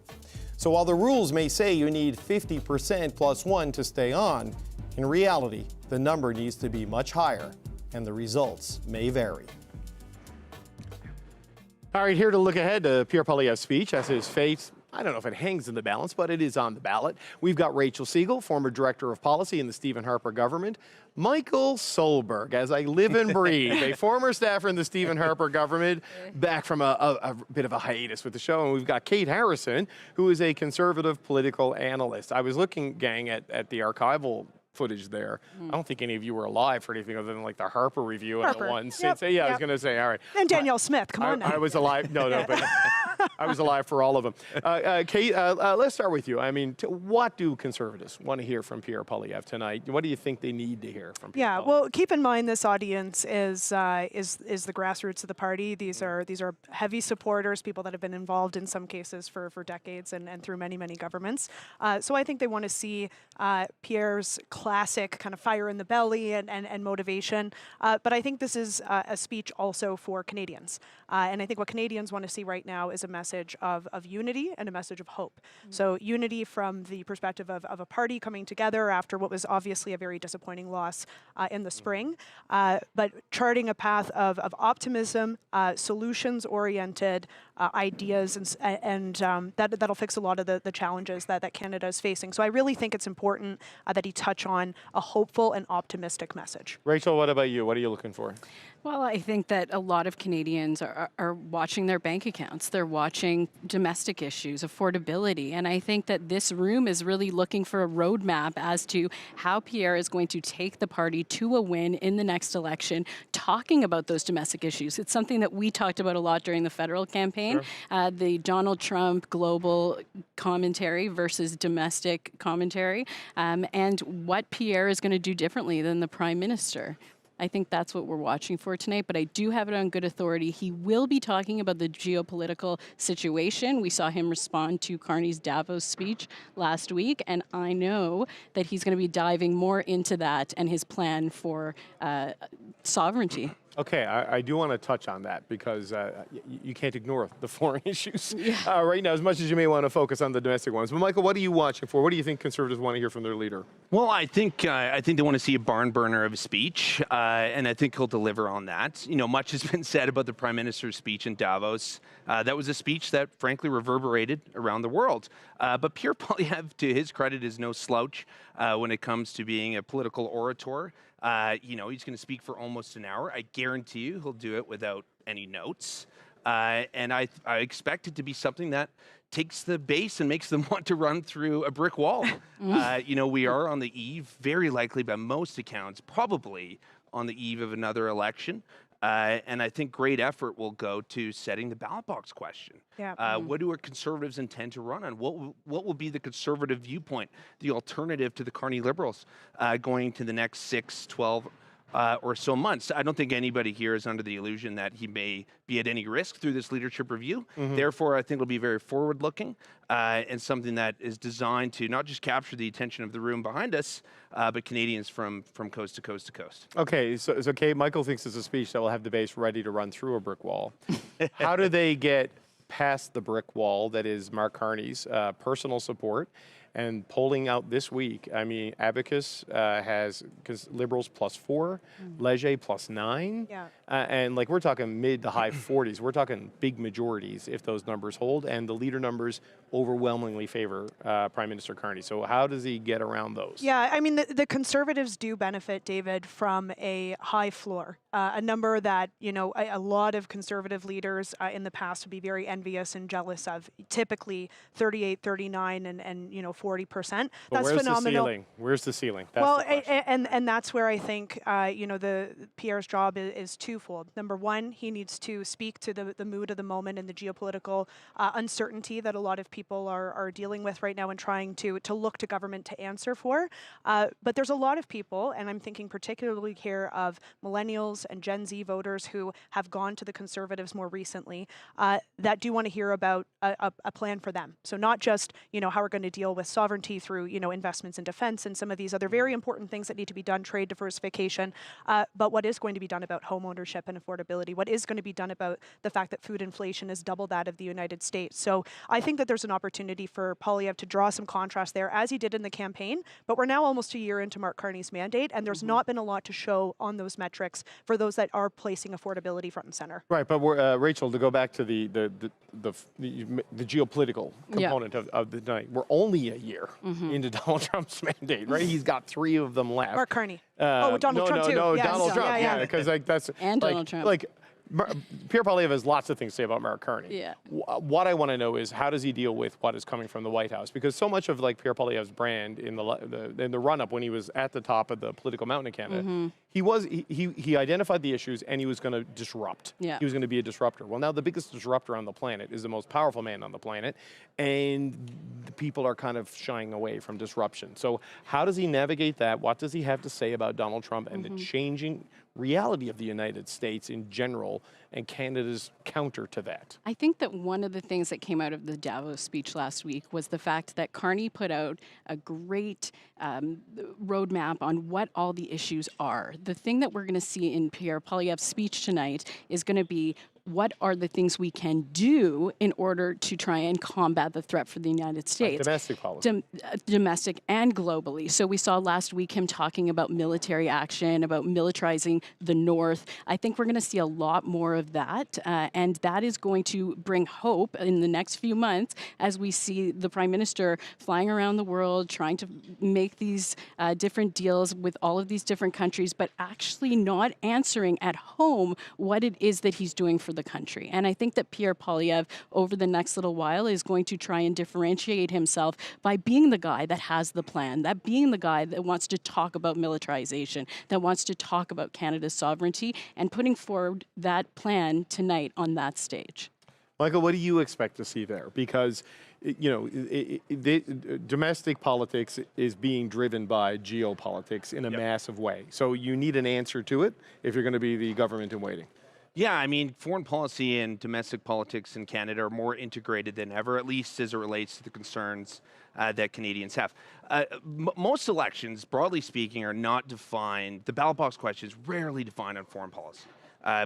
So while the rules may say you need 50% plus one to stay on, in reality, the number needs to be much higher, and the results may vary. All right, here to look ahead to Pierre Poilievre's speech as his fate, I don't know if it hangs in the balance, but it is on the ballot. We've got Rachel Siegel, former Director of Policy in the Stephen Harper government. Michael Solberg, as I live and breathe, a former staffer in the Stephen Harper government, back from a bit of a hiatus with the show. And we've got Kate Harrison, who is a conservative political analyst. I was looking, gang, at the archival footage there. I don't think any of you were alive for anything other than like the Harper review and the one since. I was going to say, all right. And Danielle Smith, come on now. I was alive. No, but I was alive for all of them. Kate, let's start with you. I mean, what do conservatives want to hear from Pierre Poilievre tonight? What do you think they need to hear from Pierre Poilievre? Well, keep in mind this audience is the grassroots of the party. These are heavy supporters, people that have been involved in some cases for decades and through many governments. So I think they want to see Pierre's classic kind of fire in the belly and motivation. But I think this is a speech also for Canadians. And I think what Canadians want to see right now is a message of unity and a message of hope. So unity from the perspective of a party coming together after what was obviously a very disappointing loss in the spring, but charting a path of optimism, solutions-oriented ideas, and that'll fix a lot of the challenges that Canada is facing. So I really think it's important that he touch on a hopeful and optimistic message. Rachel, what about you? What are you looking for? Well, I think that a lot of Canadians are watching their bank accounts. They're watching domestic issues, affordability. And I think that this room is really looking for a roadmap as to how Pierre is going to take the party to a win in the next election, talking about those domestic issues. It's something that we talked about a lot during the federal campaign, the Donald Trump global commentary versus domestic commentary, and what Pierre is going to do differently than the Prime Minister. I think that's what we're watching for tonight, but I do have it on good authority. He will be talking about the geopolitical situation. We saw him respond to Carney's Davos speech last week, and I know that he's going to be diving more into that and his plan for sovereignty. Okay, I do want to touch on that because you can't ignore the foreign issues right now, as much as you may want to focus on the domestic ones. But Michael, what are you watching for? What do you think conservatives want to hear from their leader? Well, I think they want to see a barn burner of a speech, and I think he'll deliver on that. You know, much has been said about the Prime Minister's speech in Davos. That was a speech that, frankly, reverberated around the world. But Pierre Poilievre, to his credit, is no slouch when it comes to being a political orator. You know, he's going to speak for almost an hour. I guarantee you he'll do it without any notes. And I expect it to be something that takes the base and makes them want to run through a brick wall. We are on the eve, very likely by most accounts, probably on the eve of another election. And I think great effort will go to setting the ballot box question. What do our Conservatives intend to run on? What will be the Conservative viewpoint, the alternative to the Carney Liberals going to the next 6, 12 or so months? I don't think anybody here is under the illusion that he may be at any risk through this leadership review. Therefore, I think it'll be very forward-looking and something that is designed to not just capture the attention of the room behind us, but Canadians from coast to coast to coast. Okay, so Kate, Michael thinks it's a speech that will have the base ready to run through a brick wall. How do they get past the brick wall that is Mark Carney's personal support? And polling out this week, I mean, Abacus has Liberals +4, Leger +9, and like we're talking mid to high 40s. We're talking big majorities if those numbers hold, and the leader numbers overwhelmingly favor Prime Minister Carney. So how does he get around those? Yeah, I mean, the Conservatives do benefit, David, from a high floor, a number that, a lot of Conservative leaders in the past would be very envious and jealous of, typically 38, 39, and 40%. But That's phenomenal. Where's the ceiling? That's the question. And that's where I think, the Pierre's job is twofold. Number one, he needs to speak to the mood of the moment and the geopolitical uncertainty that a lot of people are dealing with right now and trying to look to government to answer for. But there's a lot of people, and I'm thinking particularly here of millennials and Gen Z voters who have gone to the Conservatives more recently that do want to hear about a plan for them. So not just, how we're going to deal with sovereignty through, investments in defense and some of these other very important things that need to be done, trade diversification, but what is going to be done about home ownership and affordability, what is going to be done about the fact that food inflation is double that of the United States. So I think that there's an opportunity for Poilievre to draw some contrast there, as he did in the campaign, but we're now almost a year into Mark Carney's mandate, and there's not been a lot to show on those metrics for those that are placing affordability front and center. Right, but Rachel, to go back to the geopolitical component of the night, we're only a year into Donald Trump's mandate, right? He's got 3 of them left. Mark Carney. Donald Trump too. No, Yes. Donald Trump. Yeah, because that's and Donald Trump. Pierre Poilievre has lots of things to say about Mark Carney. Yeah. What I want to know is how does he deal with what is coming from the White House? Because so much of Pierre Poilievre's brand in the run-up when he was at the top of the political mountain in Canada, he identified the issues and he was going to disrupt. Yeah. He was going to be a disruptor. Well, now the biggest disruptor on the planet is the most powerful man on the planet, and the people are kind of shying away from disruption. So how does he navigate that? What does he have to say about Donald Trump and the changing reality of the United States in general and Canada's counter to that? I think that one of the things that came out of the Davos speech last week was the fact that Carney put out a great roadmap on what all the issues are. The thing that we're going to see in Pierre Poilievre's speech tonight is going to be what are the things we can do in order to try and combat the threat for the United States? Domestic policy. Domestic and globally. So we saw last week him talking about military action, about militarizing the North. I think we're going to see a lot more of that, and that is going to bring hope in the next few months as we see the Prime Minister flying around the world, trying to make these different deals with all of these different countries, but actually not answering at home what it is that he's doing for the country. And I think that Pierre Poilievre over the next little while is going to try and differentiate himself by being the guy that has the plan, that being the guy that wants to talk about militarization, that wants to talk about Canada's sovereignty, and putting forward that plan tonight on that stage. Michael, what do you expect to see there? Because domestic politics is being driven by geopolitics in a massive way. So you need an answer to it if you're going to be the government in waiting. Yeah, I mean, foreign policy and domestic politics in Canada are more integrated than ever, at least as it relates to the concerns that Canadians have. Most elections, broadly speaking, are not defined. The ballot box question is rarely defined on foreign policy.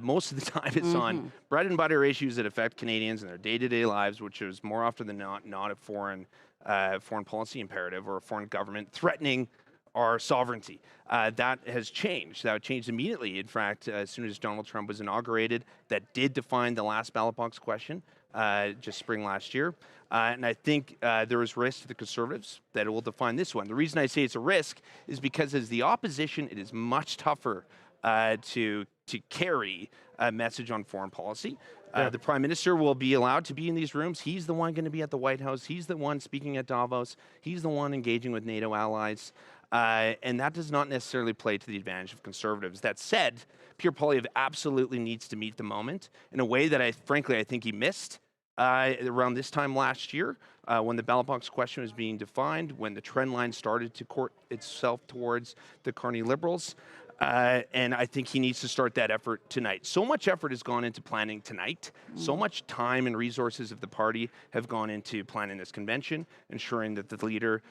Most of the time it's on bread and butter issues that affect Canadians in their day-to-day lives, which is more often than not a foreign policy imperative or a foreign government threatening our sovereignty. That has changed. That changed immediately. In fact, as soon as Donald Trump was inaugurated, that did define the last ballot box question just spring last year. And I think there is risk to the Conservatives that it will define this one. The reason I say it's a risk is because as the opposition, it is much tougher to carry a message on foreign policy. The Prime Minister will be allowed to be in these rooms. He's the one going to be at the White House. He's the one speaking at Davos. He's the one engaging with NATO allies. And that does not necessarily play to the advantage of Conservatives. That said, Pierre Poilievre absolutely needs to meet the moment in a way that I think he missed around this time last year when the ballot box question was being defined, when the trend line started to court itself towards the Carney Liberals. And I think he needs to start that effort tonight. So much effort has gone into planning tonight. So much time and resources of the party have gone into planning this convention, ensuring that the leader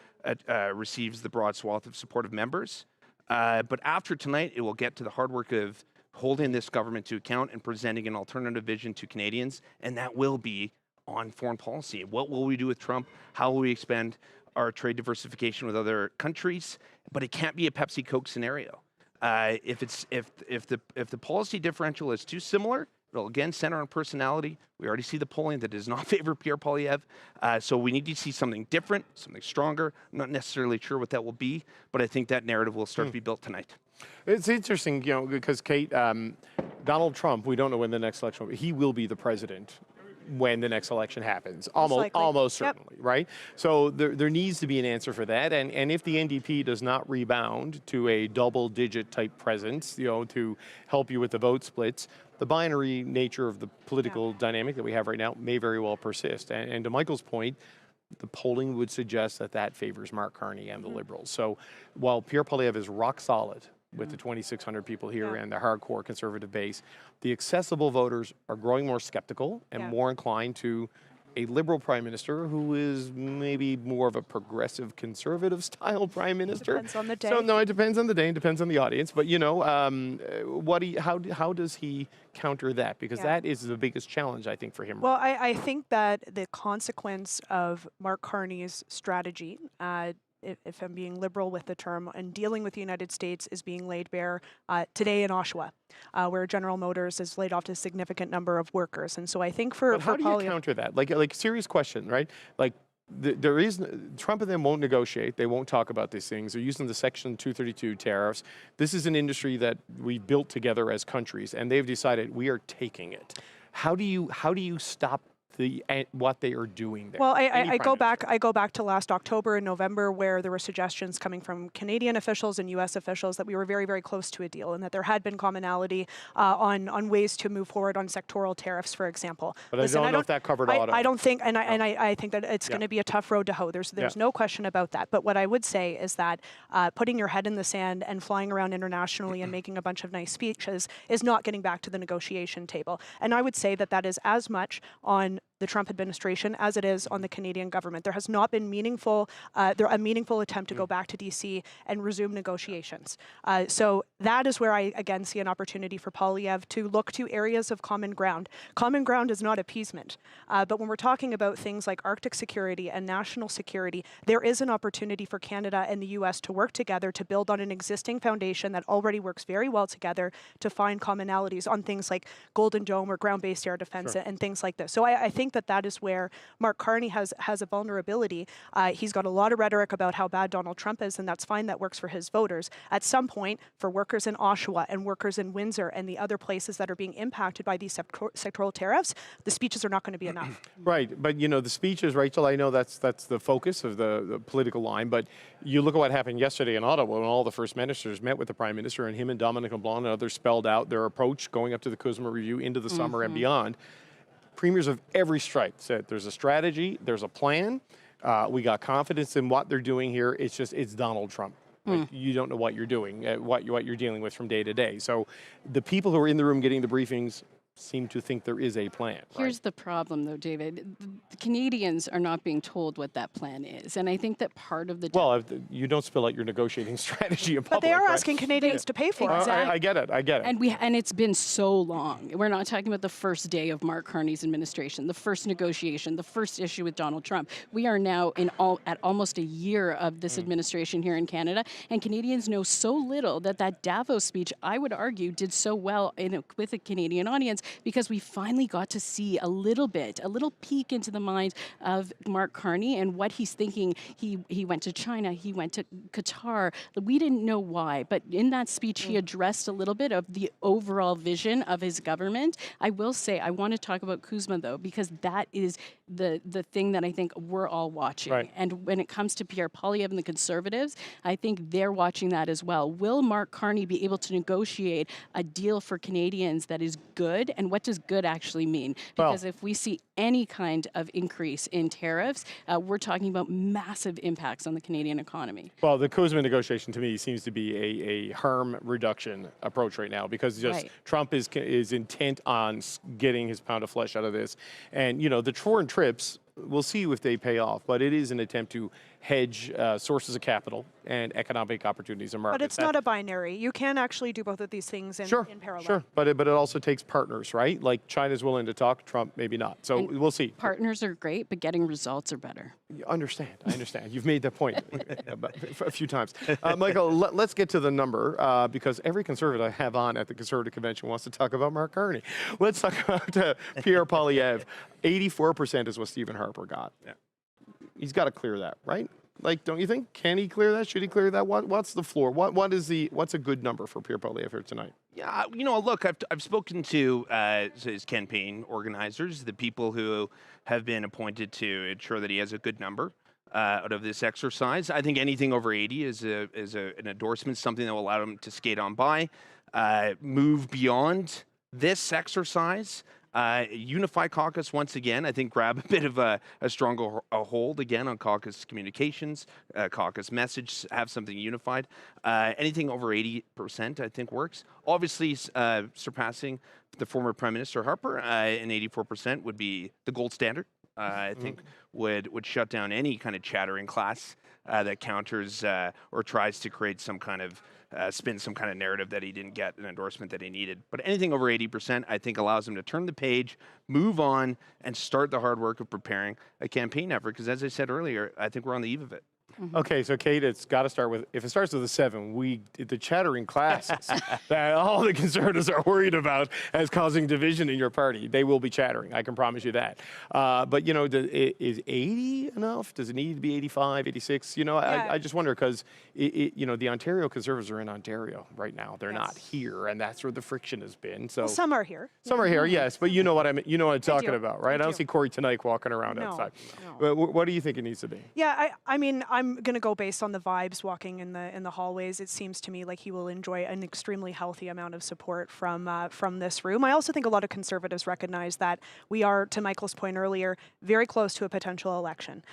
receives the broad swath of support of members. But after tonight, it will get to the hard work of holding this government to account and presenting an alternative vision to Canadians, and that will be on foreign policy. What will we do with Trump? How will we expand our trade diversification with other countries? But it can't be a Pepsi-Coke scenario. If the policy differential is too similar, it'll again center on personality. We already see the polling that does not favor Pierre Poilievre. So we need to see something different, something stronger. I'm not necessarily sure what that will be, but I think that narrative will start to be built tonight. It's interesting, because Kate, Donald Trump, we don't know when the next election will be. He will be the president when the next election happens, almost certainly, right? So there needs to be an answer for that, and if the NDP does not rebound to a double-digit type presence, to help you with the vote splits, the binary nature of the political dynamic that we have right now may very well persist. And to Michael's point, the polling would suggest that favors Mark Carney and the Liberals. So while Pierre Poilievre is rock solid with the 2,600 people here and the hardcore Conservative base, the accessible voters are growing more skeptical and more inclined to a Liberal Prime Minister who is maybe more of a progressive Conservative style Prime Minister. Depends on the day. So no, it depends on the day and depends on the audience. But how does he counter that? Because that is the biggest challenge, I think, for him. Well, I think that the consequence of Mark Carney's strategy, if I'm being liberal with the term, and dealing with the United States is being laid bare today in Oshawa, where General Motors has laid off a significant number of workers. And so I think But how do you counter that? Like serious question, right? Like there is Trump and them won't negotiate. They won't talk about these things. They're using the Section 232 tariffs. This is an industry that we built together as countries, and they've decided we are taking it. How do you stop what they are doing there? Well, I go back to last October and November, where there were suggestions coming from Canadian officials and U.S. officials that we were very, very close to a deal, and that there had been commonality on ways to move forward on sectoral tariffs, for example. But I don't know if that covered auto. I don't think, and I think that it's going to be a tough road to hoe. There's no question about that. But what I would say is that putting your head in the sand and flying around internationally and making a bunch of nice speeches is not getting back to the negotiation table. And I would say that is as much on the Trump administration as it is on the Canadian government. There has not been a meaningful attempt to go back to DC and resume negotiations. So that is where I again see an opportunity for Poilievre to look to areas of common ground. Common ground is not appeasement, but when we're talking about things like Arctic security and national security, there is an opportunity for Canada and the US to work together to build on an existing foundation that already works very well together to find commonalities on things like Golden Dome or ground-based air defense and things like this. So I think that is where Mark Carney has a vulnerability. He's got a lot of rhetoric about how bad Donald Trump is, and that's fine. That works for his voters. At some point, for workers in Oshawa and workers in Windsor and the other places that are being impacted by these sectoral tariffs, the speeches are not going to be enough. Right, but the speeches, Rachel, I know that's the focus of the political line, but you look at what happened yesterday in Ottawa when all the First Ministers met with the Prime Minister, and him and Dominic LeBlanc and others spelled out their approach going up to the CUSMA review into the summer and beyond. Premiers of every stripe said there's a strategy, there's a plan, we got confidence in what they're doing here. It's Donald Trump. Like, you don't know what you're doing, what you're dealing with from day to day. So the people who are in the room getting the briefings seem to think there is a plan. Here's the problem, though, David. The Canadians are not being told what that plan is, and I think that part of the you don't spill out your negotiating strategy in public. But they are asking Canadians to pay for it. Exactly. I get it. And it's been so long. We're not talking about the first day of Mark Carney's administration, the first negotiation, the first issue with Donald Trump. We are now at almost a year of this administration here in Canada, and Canadians know so little that Davos speech, I would argue, did so well with a Canadian audience Canadians, because we finally got to see a little peek into the mind of Mark Carney and what he's thinking. He went to China, he went to Qatar. We didn't know why, but in that speech, he addressed a little bit of the overall vision of his government. I will say, I want to talk about Kuzma, though, because that is the thing that I think we're all watching. Right. And when it comes to Pierre Poilievre and the Conservatives, I think they're watching that as well. Will Mark Carney be able to negotiate a deal for Canadians that is good? And what does good actually mean? Because if we see any kind of increase in tariffs, we're talking about massive impacts on the Canadian economy. Well, the Kuzma negotiation to me seems to be a harm reduction approach right now, because just Trump is intent on getting his pound of flesh out of this. And, you know, the foreign trips, we'll see if they pay off, but it is an attempt to hedge sources of capital and economic opportunities in markets. But it's not a binary. You can actually do both of these things in parallel. Sure, but it also takes partners, right? Like China's willing to talk, Trump maybe not. So we'll see. Partners are great, but getting results are better. I understand. You've made that point a few times. Michael, let's get to the number, because every Conservative I have on at the Conservative Convention wants to talk about Mark Carney. Let's talk about Pierre Poilievre. 84% is what Stephen Harper got. Yeah. He's got to clear that, right? Like, don't you think? Can he clear that? Should he clear that? What's the floor? What's a good number for Pierre Poilievre tonight? Yeah, you know, look, I've spoken to his campaign organizers, the people who have been appointed to ensure that he has a good number out of this exercise. I think anything over 80 is an endorsement, something that will allow him to skate on by, move beyond this exercise. Unify Caucus once again, I think grab a bit of a stronger hold again on Caucus communications, Caucus message, have something unified. Anything over 80% I think works. Obviously surpassing the former Prime Minister Harper, and 84% would be the gold standard. I think would shut down any kind of chattering class that counters or tries to create some kind of spin some kind of narrative that he didn't get an endorsement that he needed. But anything over 80%, I think, allows him to turn the page, move on, and start the hard work of preparing a campaign effort. Because as I said earlier, I think we're on the eve of it. Okay, so Kate, it's got to start with, if it starts with a 7, the chattering classes that all the Conservatives are worried about as causing division in your party, they will be chattering. I can promise you that. But, you know, is 80 enough? Does it need to be 85, 86? You know, I just wonder, because, you know, the Ontario Conservatives are in Ontario right now. They're not here, and that's where the friction has been. So some are here. Some are here, yes, but you know what I'm talking about, right? I don't see Corey Tenike walking around outside. No. What do you think it needs to be? Yeah, I mean, I'm going to go based on the vibes walking in the hallways. It seems to me like he will enjoy an extremely healthy amount of support from this room. I also think a lot of Conservatives recognize that we are, to Michael's point earlier, very close to a potential election.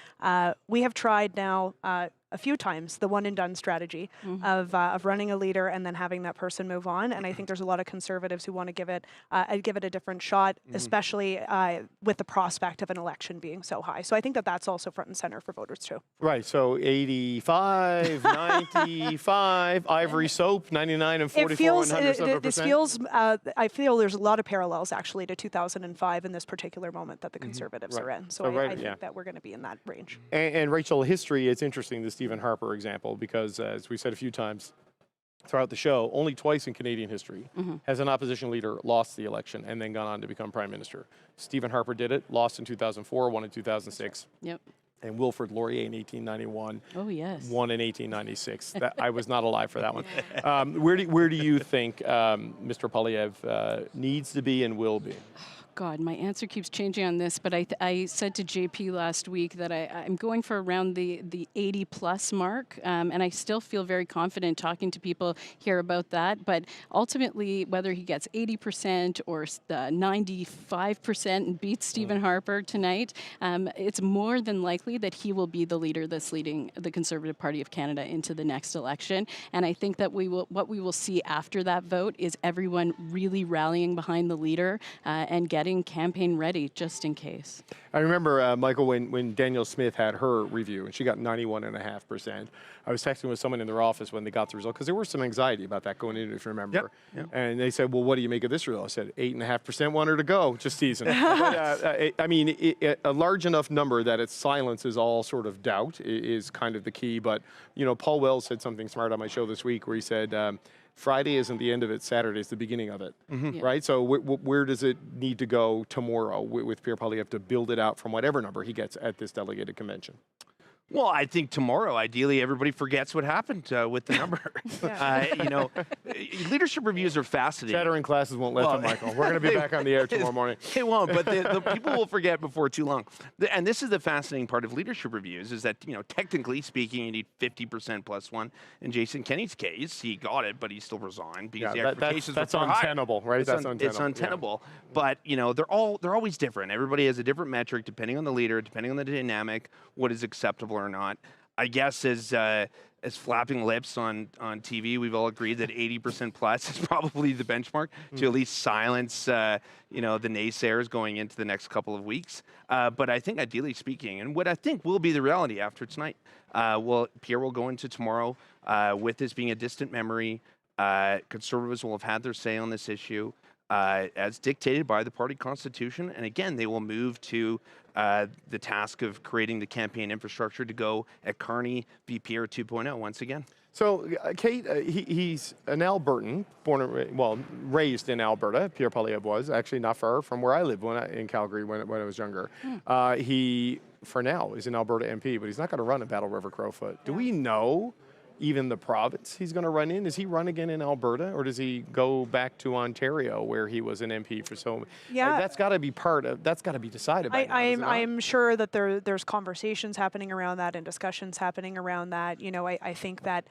We have tried now a few times the one and done strategy of running a leader and then having that person move on. And I think there's a lot of Conservatives who want to give it a different shot, especially with the prospect of an election being so high. So I think that's also front and center for voters too. Right. So 85, 95, Ivory Soap, 99 and 44, it feels, 100%. This feels, I feel there's a lot of parallels actually to 2005 in this particular moment that the Conservatives are in. So I think that we're going to be in that range. And Rachel, history, it's interesting, this Stephen Harper example, because as we said a few times throughout the show, only twice in Canadian history has an opposition leader lost the election and then gone on to become Prime Minister. Stephen Harper did it, lost in 2004, won in 2006. Yep. And Wilfrid Laurier in 1891. Oh, yes. Won in 1896. I was not alive for that one. Where do you think Mr. Poilievre needs to be and will be? God, my answer keeps changing on this, but I said to JP last week that I'm going for around the 80-plus mark, and I still feel very confident talking to people here about that. But ultimately, whether he gets 80% or 95% and beats Stephen Harper tonight, it's more than likely that he will be the leader that's leading the Conservative Party of Canada into the next election. And I think that what we will see after that vote is everyone really rallying behind the leader and getting campaign ready just in case. I remember, Michael, when Danielle Smith had her review and she got 91.5%. I was texting with someone in their office when they got the result, because there was some anxiety about that going in, if you remember. Yep. And they said, well, what do you make of this result? I said, 8.5% want her to go, just teasing. But, I mean, a large enough number that it silences all sort of doubt is kind of the key. But, you know, Paul Wells said something smart on my show this week where he said, Friday isn't the end of it, Saturday is the beginning of it, Mhm. right? So where does it need to go tomorrow with Pierre Poilievre to build it out from whatever number he gets at this delegated convention? Well, I think tomorrow, ideally, everybody forgets what happened with the number. Leadership reviews are fascinating. Chattering classes won't let them, Michael. We're going to be back on the air tomorrow morning. They won't, but the people will forget before too long. And this is the fascinating part of leadership reviews is that, technically speaking, you need 50% plus one. In Jason Kenney's case, he got it, but he still resigned because the expectations that's were high. untenable, right? It's untenable. Yeah. But, they're always different. Everybody has a different metric depending on the leader, depending on the dynamic, what is acceptable or not. I guess as flapping lips on TV, we've all agreed that 80% plus is probably the benchmark to at least silence, the naysayers going into the next couple of weeks. But I think, ideally speaking, and what I think will be the reality after tonight, Pierre will go into tomorrow with this being a distant memory. Conservatives will have had their say on this issue. As dictated by the party constitution. And again, they will move to the task of creating the campaign infrastructure to go at Carney v. Pierre 2.0 once again. So, Kate, he's an Albertan, raised in Alberta. Pierre Poilievre was actually not far from where I lived in Calgary when I was younger. He, for now, is an Alberta MP, but he's not going to run in Battle River Crowfoot. Do we know even the province he's going to run in? Does he run again in Alberta, or does he go back to Ontario where he was an MP for so? Yeah, that's got to be that's got to be decided by now, I'm sure that there's conversations happening around that and discussions happening around that. I think that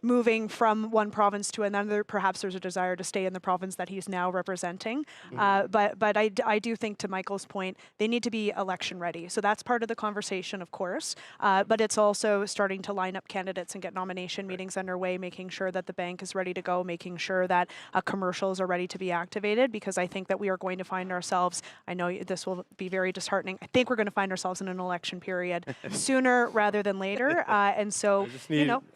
moving from one province to another, perhaps there's a desire to stay in the province that he's now representing. But I do think, to Michael's point, they need to be election ready. So that's part of the conversation, of course. But it's also starting to line up candidates and get nominations meetings underway, making sure that the bank is ready to go, making sure that commercials are ready to be activated, because I think that we are going to find ourselves, I know this will be very disheartening, I think we're going to find ourselves in an election period sooner rather than later. And so,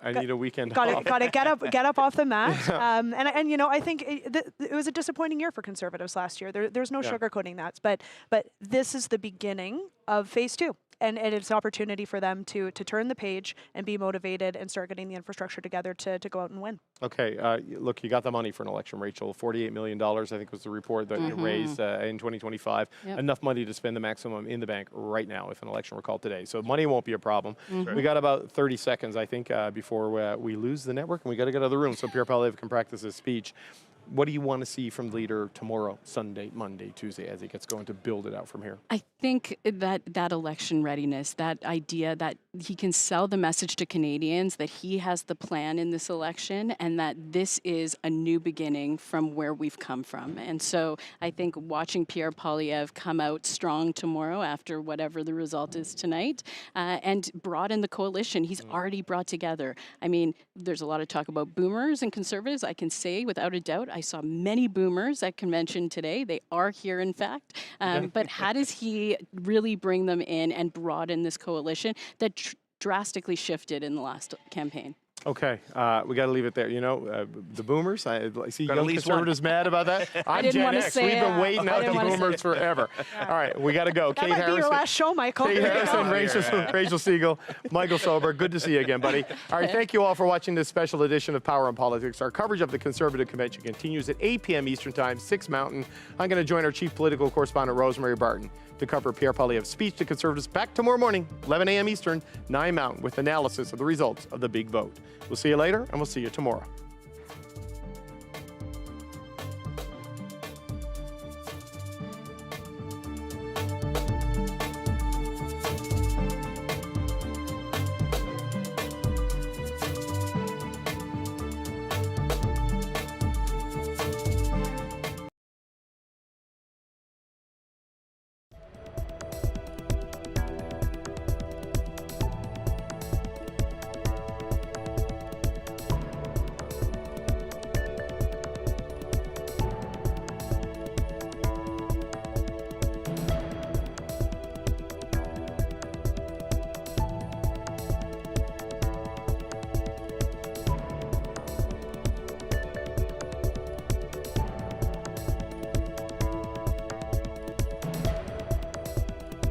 I need a weekend off. Got to get up off the mat. And I think it was a disappointing year for Conservatives last year. There's no sugarcoating that. But this is the beginning of phase 2. And it's an opportunity for them to turn the page and be motivated and start getting the infrastructure together to go out and win. Okay, look, you got the money for an election, Rachel. $48 million, I think, was the report that you raised in 2025. Yep. Enough money to spend the maximum in the bank right now if an election were called today. So money won't be a problem. We got about 30 seconds, I think, before we lose the network, and we got to get out of the room so Pierre Poilievre can practice his speech. What do you want to see from the leader tomorrow, Sunday, Monday, Tuesday, as he gets going to build it out from here? I think that election readiness, that idea that he can sell the message to Canadians that he has the plan in this election and that this is a new beginning from where we've come from. And so I think watching Pierre Poilievre come out strong tomorrow after whatever the result is tonight and broaden the coalition he's already brought together. I mean, there's a lot of talk about boomers and conservatives. I can say without a doubt, I saw many boomers at convention today. They are here, in fact. But how does he really bring them in and broaden this coalition that drastically shifted in the last campaign? Okay, we got to leave it there. The boomers, I see young conservatives mad about that. I'm Gen X. We've been waiting out the boomers forever. All right, we got to go. That might be your last show, Michael. Kate Harrison, Rachel Siegel, Michael Sober. Good to see you again, buddy. All right, thank you all for watching this special edition of Power and Politics. Our coverage of the Conservative Convention continues at 8 p.m. Eastern Time, 6 Mountain. I'm going to join our chief political correspondent, Rosemary Barton, to cover Pierre Poilievre's speech to Conservatives back tomorrow morning, 11 a.m. Eastern, 9 Mountain, with analysis of the results of the big vote. We'll see you later, and we'll see you tomorrow.